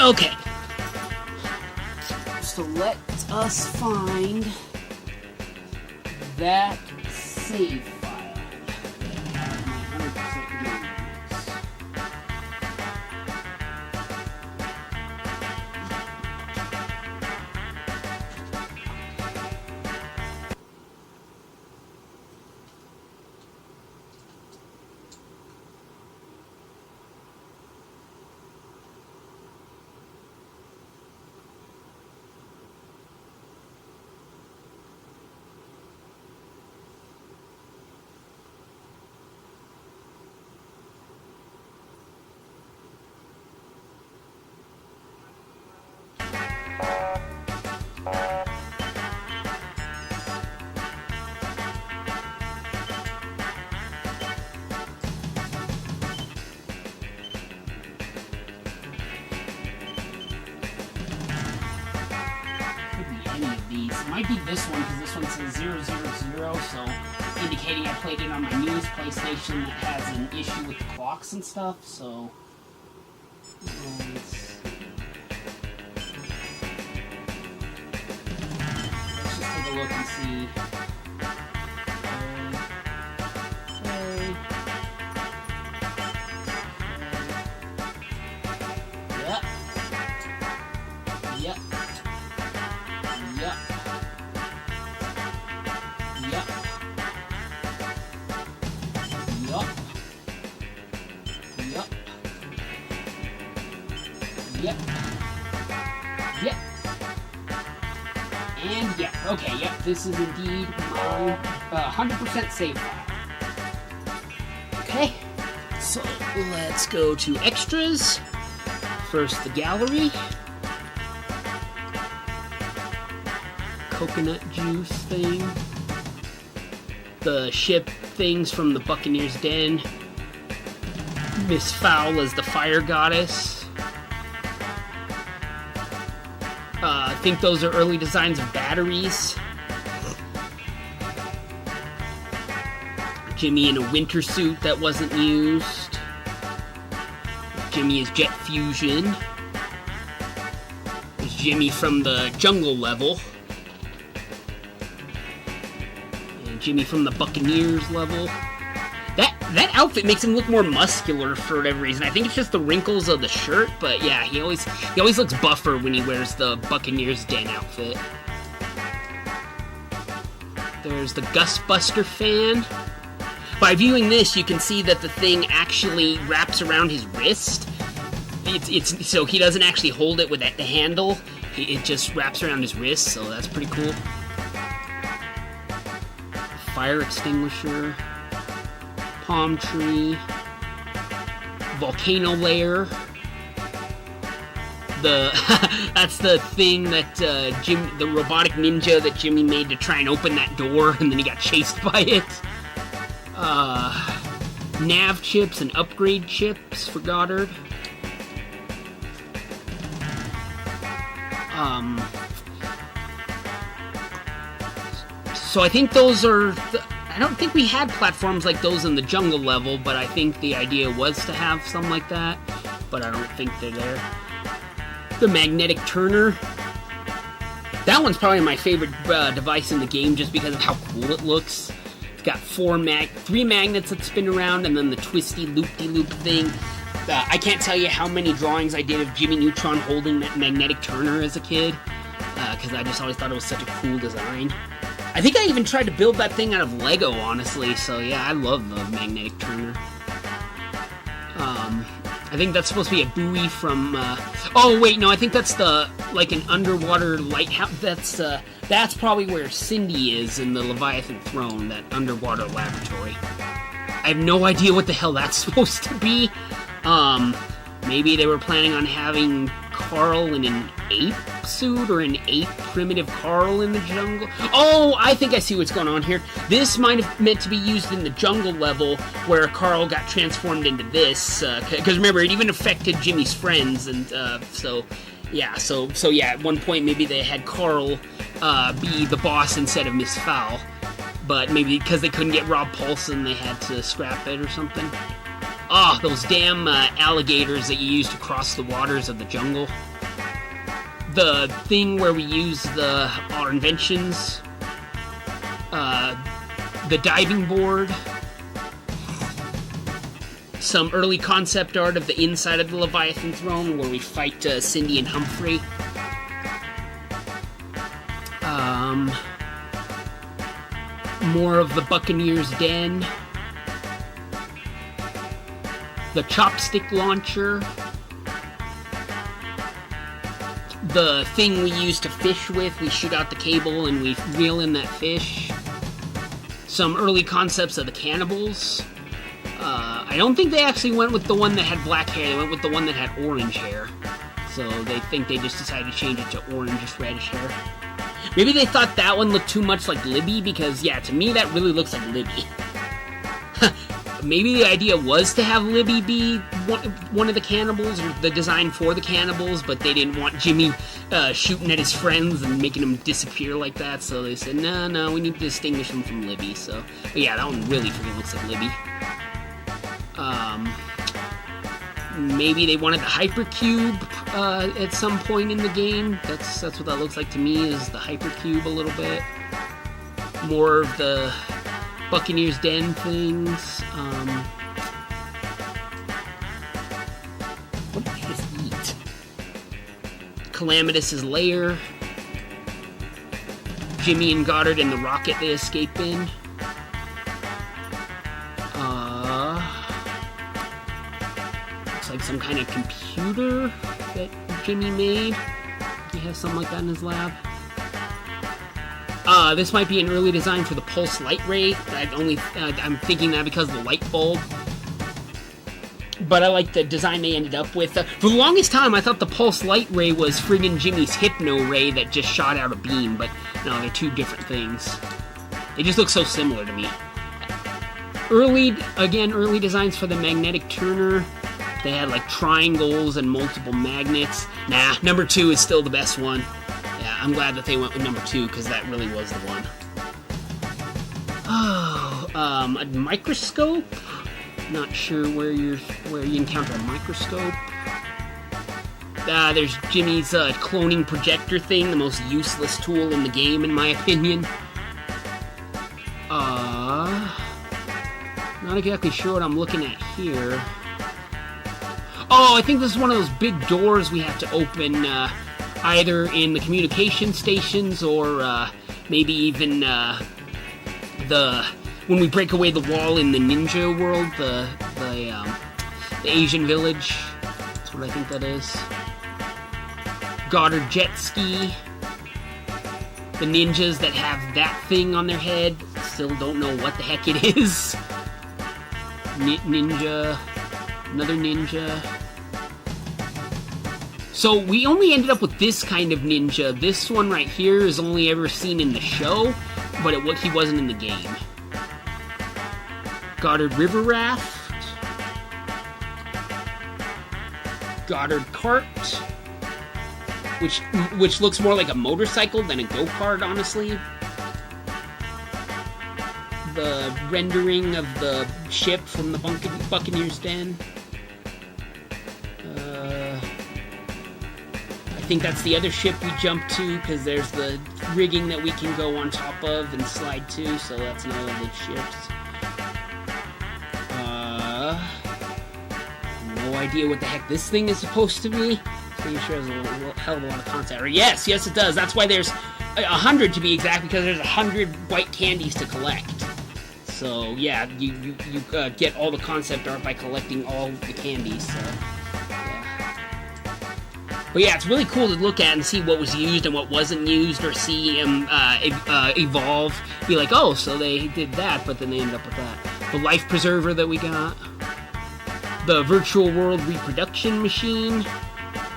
Okay. So let us find that save file that has my 100% games. these. It might be this one, because this one says 000, so indicating I played it on my newest PlayStation that has an issue with the clocks and stuff, so... let's just take a look and see. Yep. And yeah, okay, yep, this is indeed my 100% save file. Okay, so let's go to extras. First, the gallery. Coconut juice thing. The ship things from the Buccaneer's Den. Miss Fowl as the fire goddess. I think those are early designs of batteries. Jimmy in a winter suit that wasn't used. Jimmy is Jet Fusion. There's Jimmy from the jungle level. And Jimmy from the Buccaneers level. That outfit makes him look more muscular for whatever reason. I think it's just the wrinkles of the shirt, but yeah, he always looks buffer when he wears the Buccaneers Den outfit. There's the Gustbuster fan. By viewing this, you can see that the thing actually wraps around his wrist. It's so he doesn't actually hold it with the handle. It just wraps around his wrist, so that's pretty cool. Fire extinguisher. Palm tree, volcano layer. That's the thing that the robotic ninja that Jimmy made to try and open that door, and then he got chased by it. Nav chips and upgrade chips for Goddard. So I think those are. I don't think we had platforms like those in the jungle level, but I think the idea was to have some like that, but I don't think they're there. The magnetic turner. That one's probably my favorite device in the game just because of how cool it looks. It's got three magnets that spin around, and then the twisty loop-de-loop thing. I can't tell you how many drawings I did of Jimmy Neutron holding that magnetic turner as a kid, because I just always thought it was such a cool design. I think I even tried to build that thing out of Lego, honestly, so yeah, I love the magnetic turner. I think that's supposed to be a buoy from, oh wait, no, I think that's like an underwater lighthouse. That's probably where Cindy is in the Leviathan Throne, that underwater laboratory. I have no idea what the hell that's supposed to be. Maybe they were planning on having Carl in an ape suit, or an ape primitive Carl in the jungle. Oh, I think I see what's going on here. This might have meant to be used in the jungle level where Carl got transformed into this, because remember, it even affected Jimmy's friends, and so yeah, at one point maybe they had Carl be the boss instead of Miss Fowl, but maybe because they couldn't get Rob Paulson, they had to scrap it or something. Ah, those damn alligators that you use to cross the waters of the jungle. The thing where we use our inventions. The diving board. Some early concept art of the inside of the Leviathan Throne where we fight Cindy and Humphrey. More of the Buccaneer's Den. The chopstick launcher. The thing we use to fish with. We shoot out the cable and we reel in that fish. Some early concepts of the cannibals. I don't think they actually went with the one that had black hair. They went with the one that had orange hair. So they think they just decided to change it to orangish reddish hair. Maybe they thought that one looked too much like Libby because, yeah, to me that really looks like Libby. maybe the idea was to have Libby be one of the cannibals, or the design for the cannibals, but they didn't want Jimmy shooting at his friends and making them disappear like that, so they said, no, we need to distinguish him from Libby, so... But yeah, that one really freaking looks like Libby. Maybe they wanted the hypercube at some point in the game. That's what that looks like to me, is the hypercube a little bit. More of the Buccaneers Den things. What did you just eat? Calamitous' lair. Jimmy and Goddard and the rocket they escape in. Looks like some kind of computer that Jimmy made. He has something like that in his lab. This might be an early design for the pulse light ray. I'm thinking that because of the light bulb. But I like the design they ended up with. For the longest time, I thought the pulse light ray was friggin' Jimmy's hypno ray that just shot out a beam, but no, they're two different things. They just look so similar to me. Early designs for the magnetic turner. They had like triangles and multiple magnets. Nah, number 2 is still the best one. Yeah, I'm glad that they went with number 2, because that really was the one. Oh, a microscope? Not sure where you encounter a microscope. There's Jimmy's cloning projector thing, the most useless tool in the game, in my opinion. Not exactly sure what I'm looking at here. Oh, I think this is one of those big doors we have to open, either in the communication stations or maybe even when we break away the wall in the ninja world, the Asian village. That's what I think that is. Goddard jet ski. The ninjas that have that thing on their head still don't know what the heck it is. Ninja. Another ninja. So we only ended up with this kind of ninja. This one right here is only ever seen in the show, but he wasn't in the game. Goddard River Raft. Goddard Cart. Which looks more like a motorcycle than a go-kart, honestly. The rendering of the ship from the Buccaneers Den. I think that's the other ship we jump to, because there's the rigging that we can go on top of and slide to, so that's another of the ships. No idea what the heck this thing is supposed to be. Pretty sure there's a hell of a lot of content. Or yes, it does. That's why there's 100 to be exact, because there's 100 white candies to collect. So yeah, you get all the concept art by collecting all the candies. So yeah. But yeah, it's really cool to look at and see what was used and what wasn't used, or see him evolve. Be like, oh, so they did that, but then they end up with that. The life preserver that we got. The virtual world reproduction machine,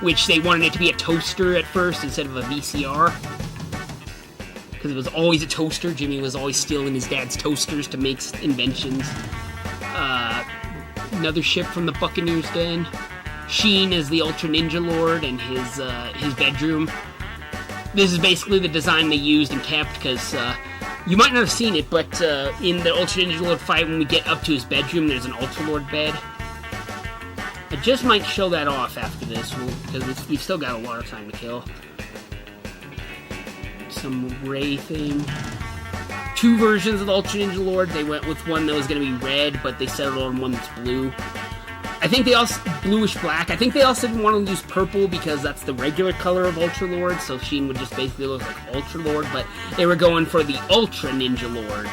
which they wanted it to be a toaster at first instead of a VCR. Because it was always a toaster. Jimmy was always stealing his dad's toasters to make inventions. Another ship from the Buccaneers Den. Sheen as the Ultra Ninja Lord and his bedroom. This is basically the design they used and kept, because you might not have seen it, but in the Ultra Ninja Lord fight, when we get up to his bedroom, there's an Ultra Lord bed. I just might show that off after this, because we've still got a lot of time to kill. Some Ray thing. 2 versions of the Ultra Ninja Lord. They went with one that was going to be red, but they settled on one that's blue. I think they also... bluish black. I think they also didn't want to use purple, because that's the regular color of Ultra Lord, so Sheen would just basically look like Ultra Lord, but they were going for the Ultra Ninja Lord.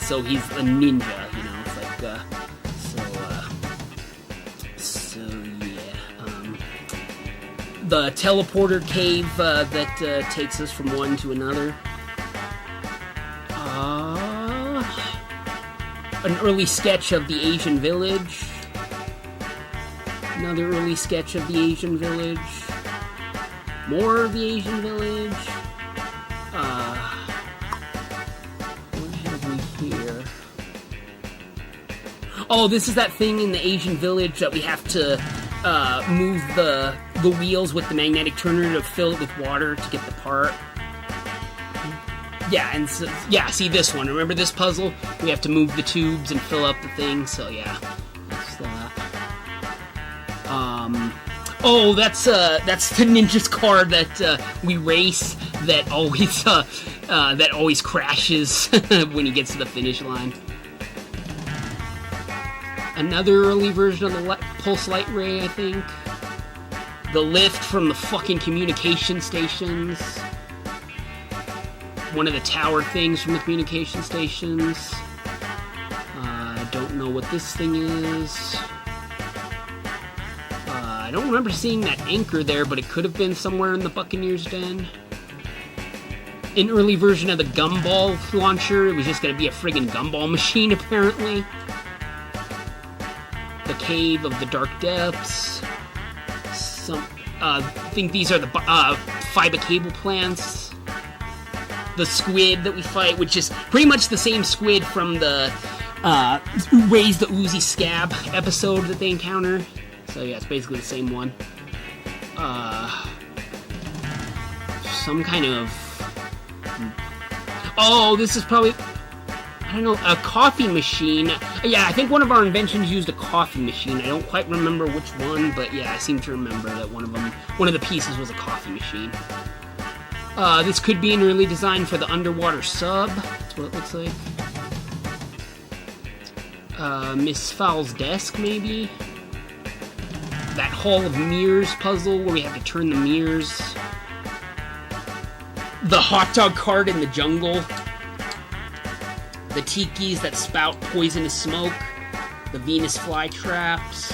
So he's a ninja, you know, it's like, the teleporter cave that takes us from one to another. An early sketch of the Asian village. Another early sketch of the Asian village. More of the Asian village. What have we here? Oh, this is that thing in the Asian village that we have to move the wheels with the magnetic turner to fill it with water to get the part. Yeah, and so, yeah, see this one. Remember this puzzle? We have to move the tubes and fill up the thing, so yeah. That's that. Oh, that's the ninja's car that we race that always crashes when he gets to the finish line. Another early version of the pulse light ray, I think. The lift from the fucking communication stations. One of the tower things from the communication stations. I don't know what this thing is. I don't remember seeing that anchor there, but it could have been somewhere in the Buccaneer's Den. An early version of the gumball launcher. It was just going to be a friggin' gumball machine, apparently. The Cave of the Dark Depths. I think these are the fiber cable plants. The squid that we fight, which is pretty much the same squid from the Raise the Uzi Scab episode that they encounter. So yeah, it's basically the same one. Some kind of... Oh, this is probably... I don't know, a coffee machine. Yeah, I think one of our inventions used a coffee machine. I don't quite remember which one, but yeah, I seem to remember that one of the pieces was a coffee machine. This could be an early design for the underwater sub. That's what it looks like. Miss Foul's desk, maybe? That Hall of Mirrors puzzle where we have to turn the mirrors. The hot dog cart in the jungle. The tikis that spout poisonous smoke. The Venus flytraps.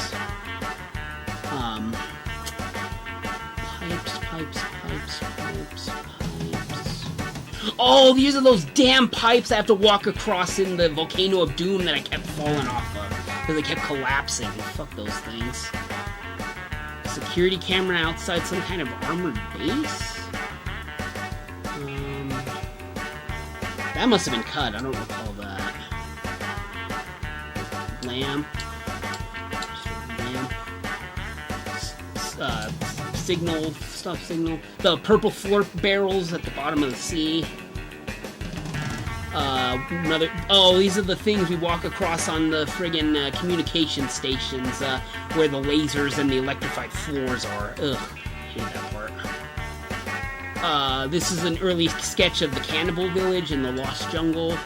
Pipes. Oh, these are those damn pipes I have to walk across in the Volcano of Doom that I kept falling off of. Because they kept collapsing. Fuck those things. Security camera outside some kind of armored base? That must have been cut. I don't recall that. Lamp. Signal. Stop signal. The purple floor barrels at the bottom of the sea. These are the things we walk across on the friggin' communication stations, where the lasers and the electrified floors are. Ugh, hate that part. This is an early sketch of the Cannibal Village in the Lost Jungle.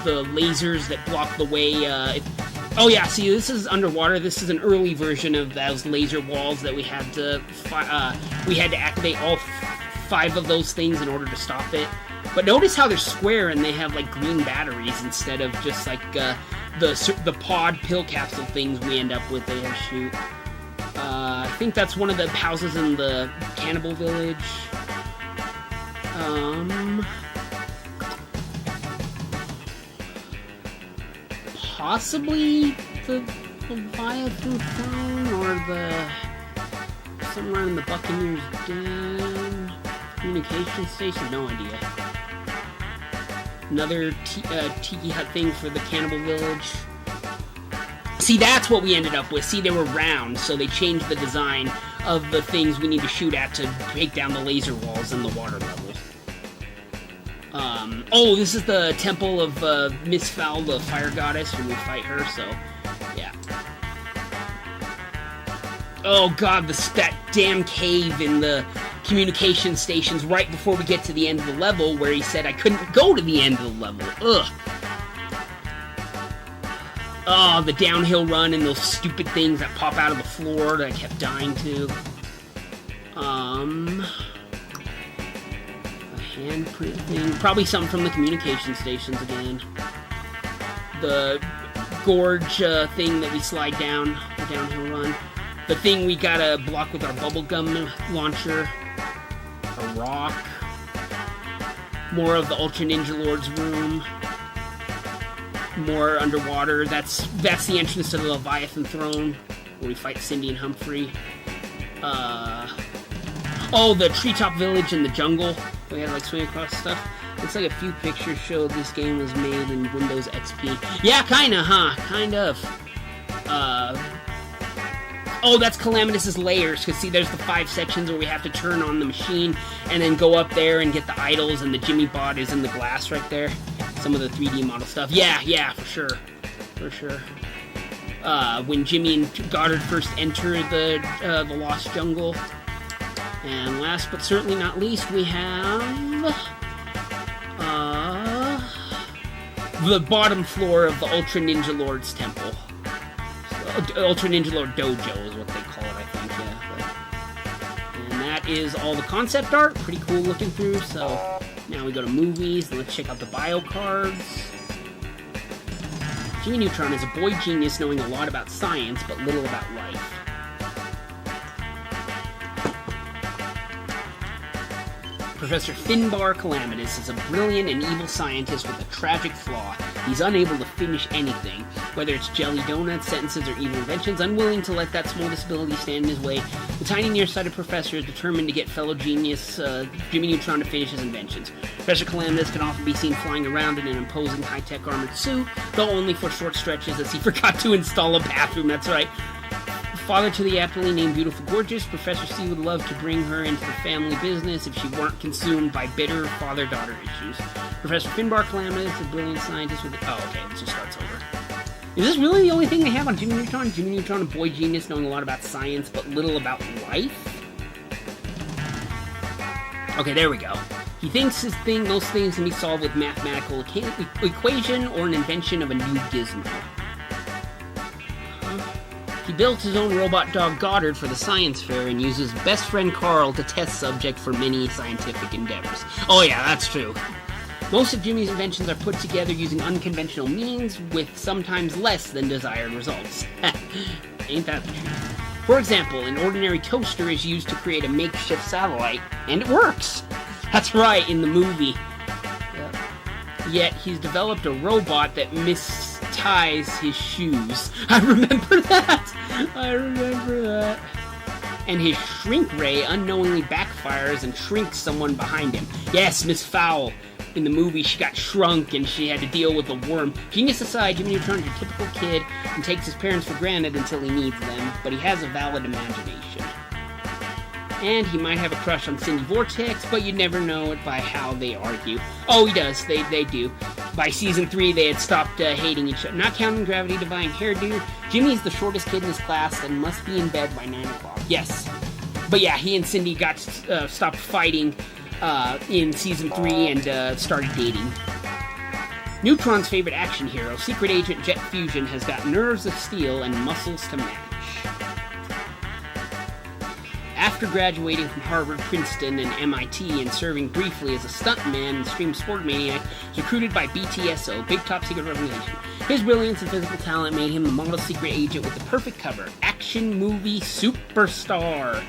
The lasers that block the way, oh yeah, see, this is underwater. This is an early version of those laser walls that we had to activate all 5 of those things in order to stop it. But notice how they're square and they have like green batteries instead of just like the pod pill capsule things we end up with. They shoot. I think that's one of the houses in the Cannibal Village. Possibly the Leviathan throne or somewhere in the Buccaneer's Den. Communication station, no idea. Another tiki hut thing for the Cannibal Village. See, that's what we ended up with. See, they were round, so they changed the design of the things we need to shoot at to break down the laser walls in the water level. Oh, this is the temple of Miss Foul, the fire goddess, when we fight her, so, yeah. Oh god, that damn cave in the communication stations right before we get to the end of the level where he said I couldn't go to the end of the level. Ugh. Oh, the downhill run and those stupid things that pop out of the floor that I kept dying to. A handprint thing. Probably something from the communication stations again. The gorge thing that we slide down, the downhill run. The thing we gotta block with our bubblegum launcher. A rock. More of the Ultra Ninja Lord's room. More underwater. That's the entrance to the Leviathan throne, where we fight Cindy and Humphrey. Oh, the treetop village in the jungle. We had like swing across stuff. Looks like a few pictures show this game was made in Windows XP. Yeah, kinda, huh? Kind of. Oh, that's Calamitous' layers, because see, there's the 5 sections where we have to turn on the machine and then go up there and get the idols, and the Jimmy bot is in the glass right there. Some of the 3D model stuff. Yeah, for sure. For sure. When Jimmy and Goddard first enter the Lost Jungle. And last but certainly not least, we have the bottom floor of the Ultra Ninja Lord's temple. Ultra Ninja Lord Dojo is what they call it, I think, yeah. And that is all the concept art. Pretty cool looking through, so now we go to movies, and let's check out the bio cards. Jimmy Neutron is a boy genius knowing a lot about science, but little about life. Professor Finbar Calamitous is a brilliant and evil scientist with a tragic flaw. He's unable to finish anything, whether it's jelly donuts, sentences, or evil inventions, unwilling to let that small disability stand in his way. The tiny nearsighted professor is determined to get fellow genius Jimmy Neutron to finish his inventions. Professor Calamitous can often be seen flying around in an imposing high-tech armored suit, though only for short stretches as he forgot to install a bathroom, that's right. Father to the aptly named Beautiful Gorgeous, Professor C would love to bring her into the family business if she weren't consumed by bitter father-daughter issues. Professor Finbar Calamitous, a brilliant scientist with oh, okay, this just starts over. Is this really the only thing they have on Jimmy Neutron? Jimmy Neutron, a boy genius knowing a lot about science, but little about life? Okay, there we go. He thinks most things can be solved with mathematical equation or an invention of a new gizmo. He built his own robot dog Goddard for the science fair and uses best friend Carl to test subject for many scientific endeavors. Oh yeah, that's true. Most of Jimmy's inventions are put together using unconventional means with sometimes less than desired results. Ain't that the truth? For example, an ordinary toaster is used to create a makeshift satellite, and it works! That's right, in the movie. Yet he's developed a robot that misties his shoes. I remember that! And his shrink ray unknowingly backfires and shrinks someone behind him. Yes, Miss Fowl. In the movie, she got shrunk and she had to deal with the worm. Genius aside, Jimmy Neutron is a typical kid and takes his parents for granted until he needs them, but he has a valid imagination. And he might have a crush on Cindy Vortex, but you'd never know it by how they argue. Oh, he does. They do. By season 3, they had stopped hating each other. Not counting Gravity-defying hairdo, Jimmy's the shortest kid in his class and must be in bed by 9 o'clock. Yes. But yeah, he and Cindy got stopped fighting in season 3 and started dating. Neutron's favorite action hero, Secret Agent Jet Fusion, has got nerves of steel and muscles to match. After graduating from Harvard, Princeton, and MIT and serving briefly as a stuntman and Extreme Sport Maniac, was recruited by BTSO, Big Top Secret Organization. His brilliance and physical talent made him the model secret agent with the perfect cover, action movie superstar.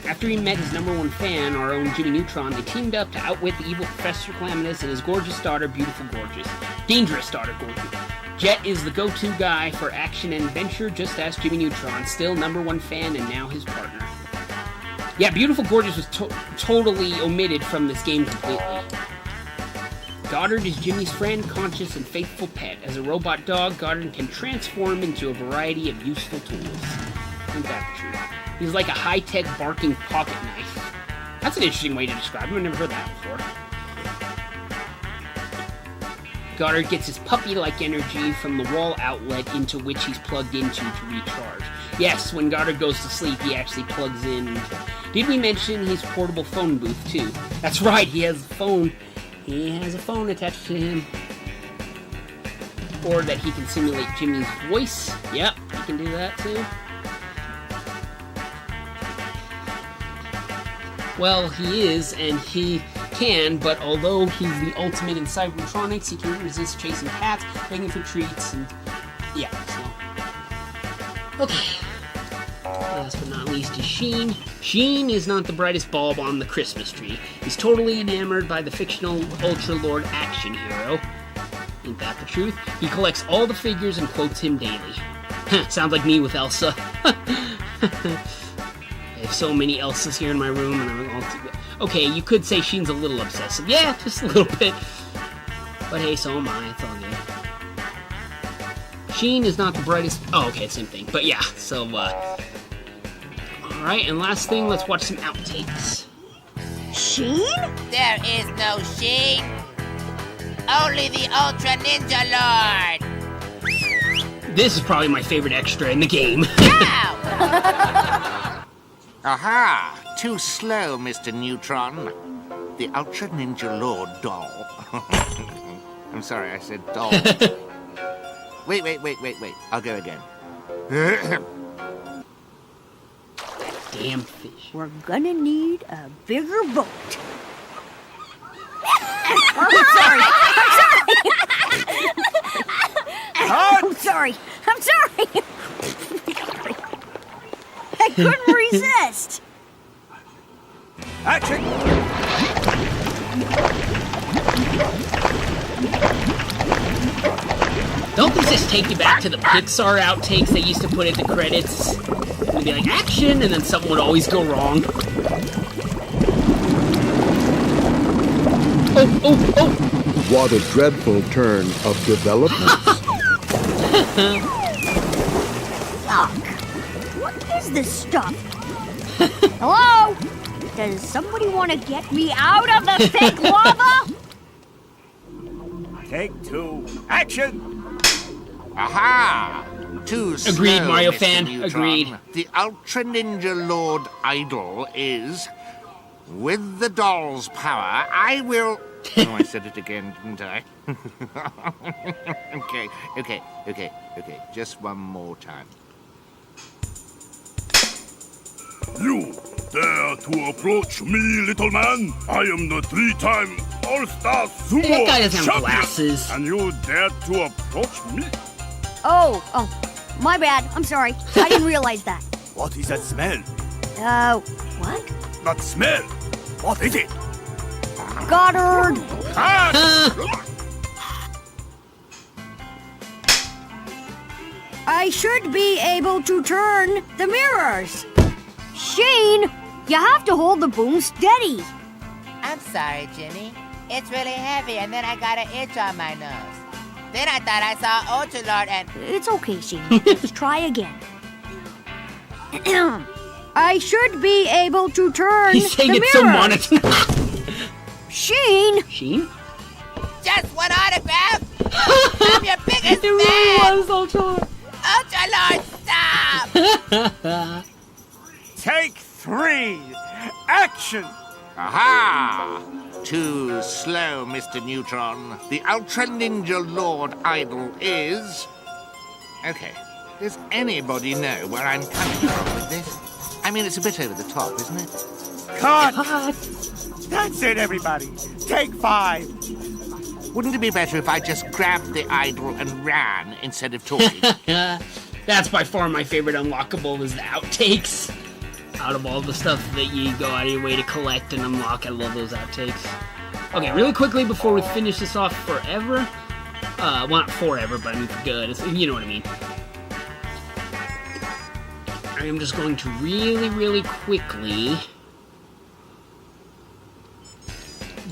After he met his #1 fan, our own Jimmy Neutron, they teamed up to outwit the evil Professor Calamitous and his gorgeous daughter, Beautiful Gorgeous. Dangerous daughter, Gorgeous. Jet is the go-to guy for action and adventure, just as Jimmy Neutron, still #1 fan and now his partner. Yeah, Beautiful Gorgeous was totally omitted from this game completely. Goddard is Jimmy's friend, conscious, and faithful pet. As a robot dog, Goddard can transform into a variety of useful tools. Isn't that the truth? He's like a high-tech barking pocket knife. That's an interesting way to describe him. I've never heard that before. Goddard gets his puppy-like energy from the wall outlet into which he's plugged into to recharge. Yes, when Goddard goes to sleep, he actually plugs in. Did we mention his portable phone booth, too? That's right, he has a phone. He has a phone attached to him. Or that he can simulate Jimmy's voice. Yep, he can do that, too. Well, he is, and he can, but although he's the ultimate in cybertronics, he can't resist chasing cats, begging for treats, and yeah, so. Okay. Last but not least is Sheen. Sheen is not the brightest bulb on the Christmas tree. He's totally enamored by the fictional Ultra Lord action hero. Ain't that the truth? He collects all the figures and quotes him daily. Sounds like me with Elsa. I have so many Elsas here in my room, and I'm all okay, you could say Sheen's a little obsessive. Yeah, just a little bit. But hey, so am I. It's all good. Sheen is not the brightest... Oh, okay, same thing. But yeah, so, Alright, and last thing, let's watch some outtakes. Sheen? There is no Sheen. Only the Ultra Ninja Lord. This is probably my favorite extra in the game. Ow! Aha! Too slow, Mr. Neutron. The Ultra Ninja Lord doll. I'm sorry, I said doll. Wait. I'll go again. Damn fish. We're gonna need a bigger boat. I'm sorry. I couldn't resist. Action! Don't these just take you back to the Pixar outtakes they used to put at the credits? It'd be like, action, and then something would always go wrong. Oh! What a dreadful turn of developments. Yuck. What is this stuff? Hello? Does somebody want to get me out of the thick lava? Take 2. Action! Aha! Too slow, Agreed, Mario Mr. fan. Neutron. Agreed. The Ultra Ninja Lord idol is... With the doll's power, I will... Oh, I said it again, didn't I? Okay. Just one more time. You dare to approach me, little man? I am the 3-time All-Star Sumo That guy doesn't have champion, glasses. and you dare to approach me? Oh, my bad. I'm sorry. I didn't realize that. What is that smell? What? That smell? What is it? Goddard! I should be able to turn the mirrors. Sheen, you have to hold the boom steady. I'm sorry, Jimmy. It's really heavy, and then I got an itch on my nose. Then I thought I saw Ultra Lord and... It's okay, Sheen. Let's try again. I should be able to turn He's saying the it so mirrors. monotone. Sheen! Sheen? Just one autograph! I'm your biggest It really fan! was Ultra. Ultra Lord, stop! Take 3. Action! Aha! Too slow, Mr. Neutron. The Ultra Ninja Lord idol is... Okay, does anybody know where I'm coming from with this? I mean, it's a bit over the top, isn't it? Cut! That's it, everybody. Take 5. Wouldn't it be better if I just grabbed the idol and ran instead of talking? That's by far my favorite unlockable is the outtakes. Out of all the stuff that you go out of your way to collect and unlock, I love those outtakes. Okay, really quickly before we finish this off forever. Well, not forever, but I mean for good. You know what I mean. I am just going to really quickly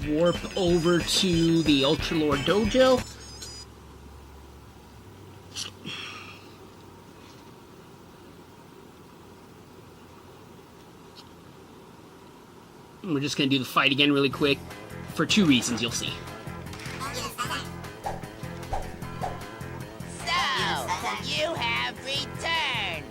warp over to the Ultra Lord Dojo. And we're just going to do the fight again really quick for 2 reasons, you'll see. So, you have returned.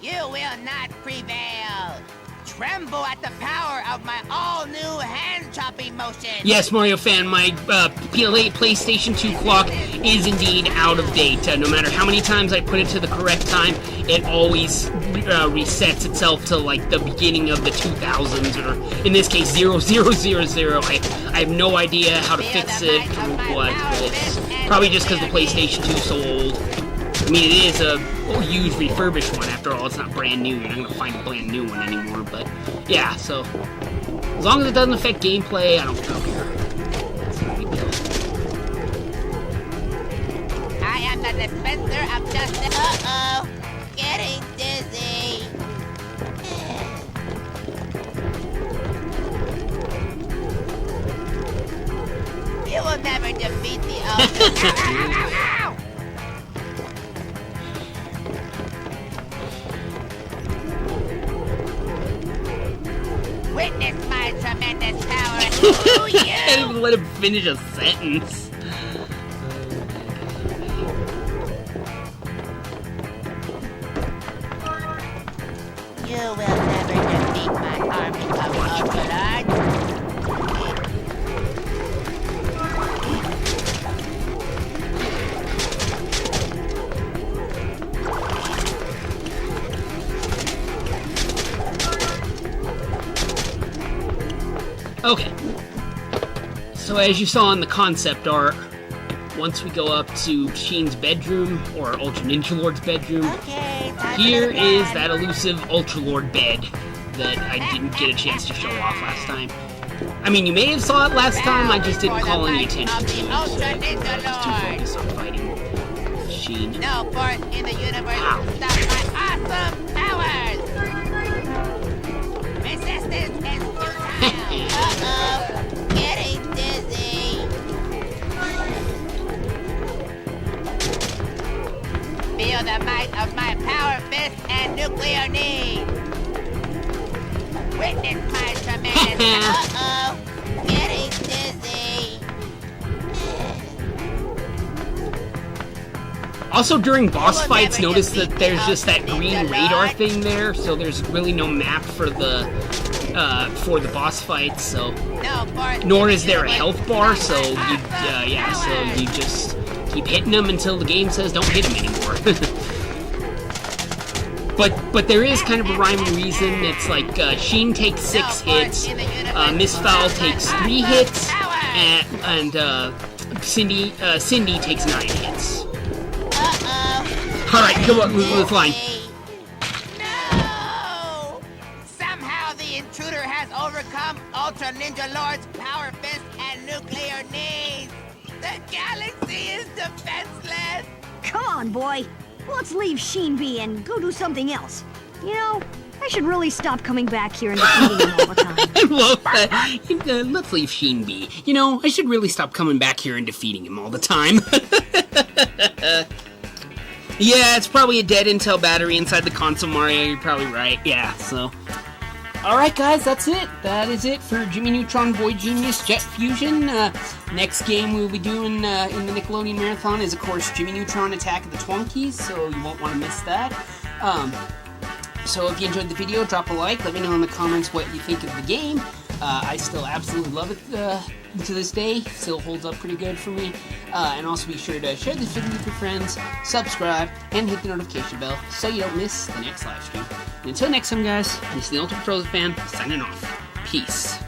You will not prevail. Tremble at the power of my all-new hand-chopping motion. Yes, Mario fan, my PlayStation 2 clock is indeed out of date. No matter how many times I put it to the correct time, it always resets itself to like the beginning of the 2000s, or in this case 0000. I have no idea how to fix it or what. It's probably just because the PlayStation 2 is so old. I mean, it is a huge refurbished one after all. It's not brand new. You're not going to find a brand new one anymore. But yeah, so as long as it doesn't affect gameplay, I don't care. That's no big deal. I am the defender of justice. Uh-oh. Getting dizzy. never defeat the Ultra... Witness my tremendous power. Ooh, I can't even let him finish a sentence. You will never defeat my army of Ultralords. Okay. So as you saw in the concept art, once we go up to Sheen's bedroom, or Ultra Ninja Lord's bedroom, here is that elusive Ultra Lord bed that I didn't get a chance to show off last time. I mean, you may have saw it last time, I just didn't call any attention to it. I was too focused on fighting Sheen. No force in the universe stop my awesome powers! Resistance is futile! Uh-oh, getting dizzy! Feel the might of my power fist and nuclear knee! Witness my tremendous... Uh-oh, getting dizzy! Also, during boss fights, notice that there's just that green radar thing there, so there's really no map for the boss fights. So, nor is there a health bar. So you just keep hitting them until the game says don't hit them anymore. but there is kind of a rhyme and reason. It's like Sheen takes 6 hits, Miss Fowl takes 3 hits, and Cindy takes 9 hits. Alright, come on, move the line. No! Somehow the intruder has overcome Ultra Ninja Lord's power fist and nuclear knees. The galaxy is defenseless. Come on, boy. Let's leave Sheen be and go do something else. You know, I should really stop coming back here and defeating him all the time. I love that. Let's leave Sheen be. You know, I should really stop coming back here and defeating him all the time. Yeah, it's probably a dead Intel battery inside the console, Mario. You're probably right. Yeah, so. Alright, guys, that's it. That is it for Jimmy Neutron Boy Genius Jet Fusion. Next game we'll be doing in the Nickelodeon Marathon is, of course, Jimmy Neutron Attack of the Twonkies, so you won't want to miss that. So if you enjoyed the video, drop a like. Let me know in the comments what you think of the game. I still absolutely love it to this day. Still holds up pretty good for me. And also be sure to share this video with your friends, subscribe, and hit the notification bell so you don't miss the next live stream. And until next time, guys, this is the Ultimate Frozen Fan signing off. Peace.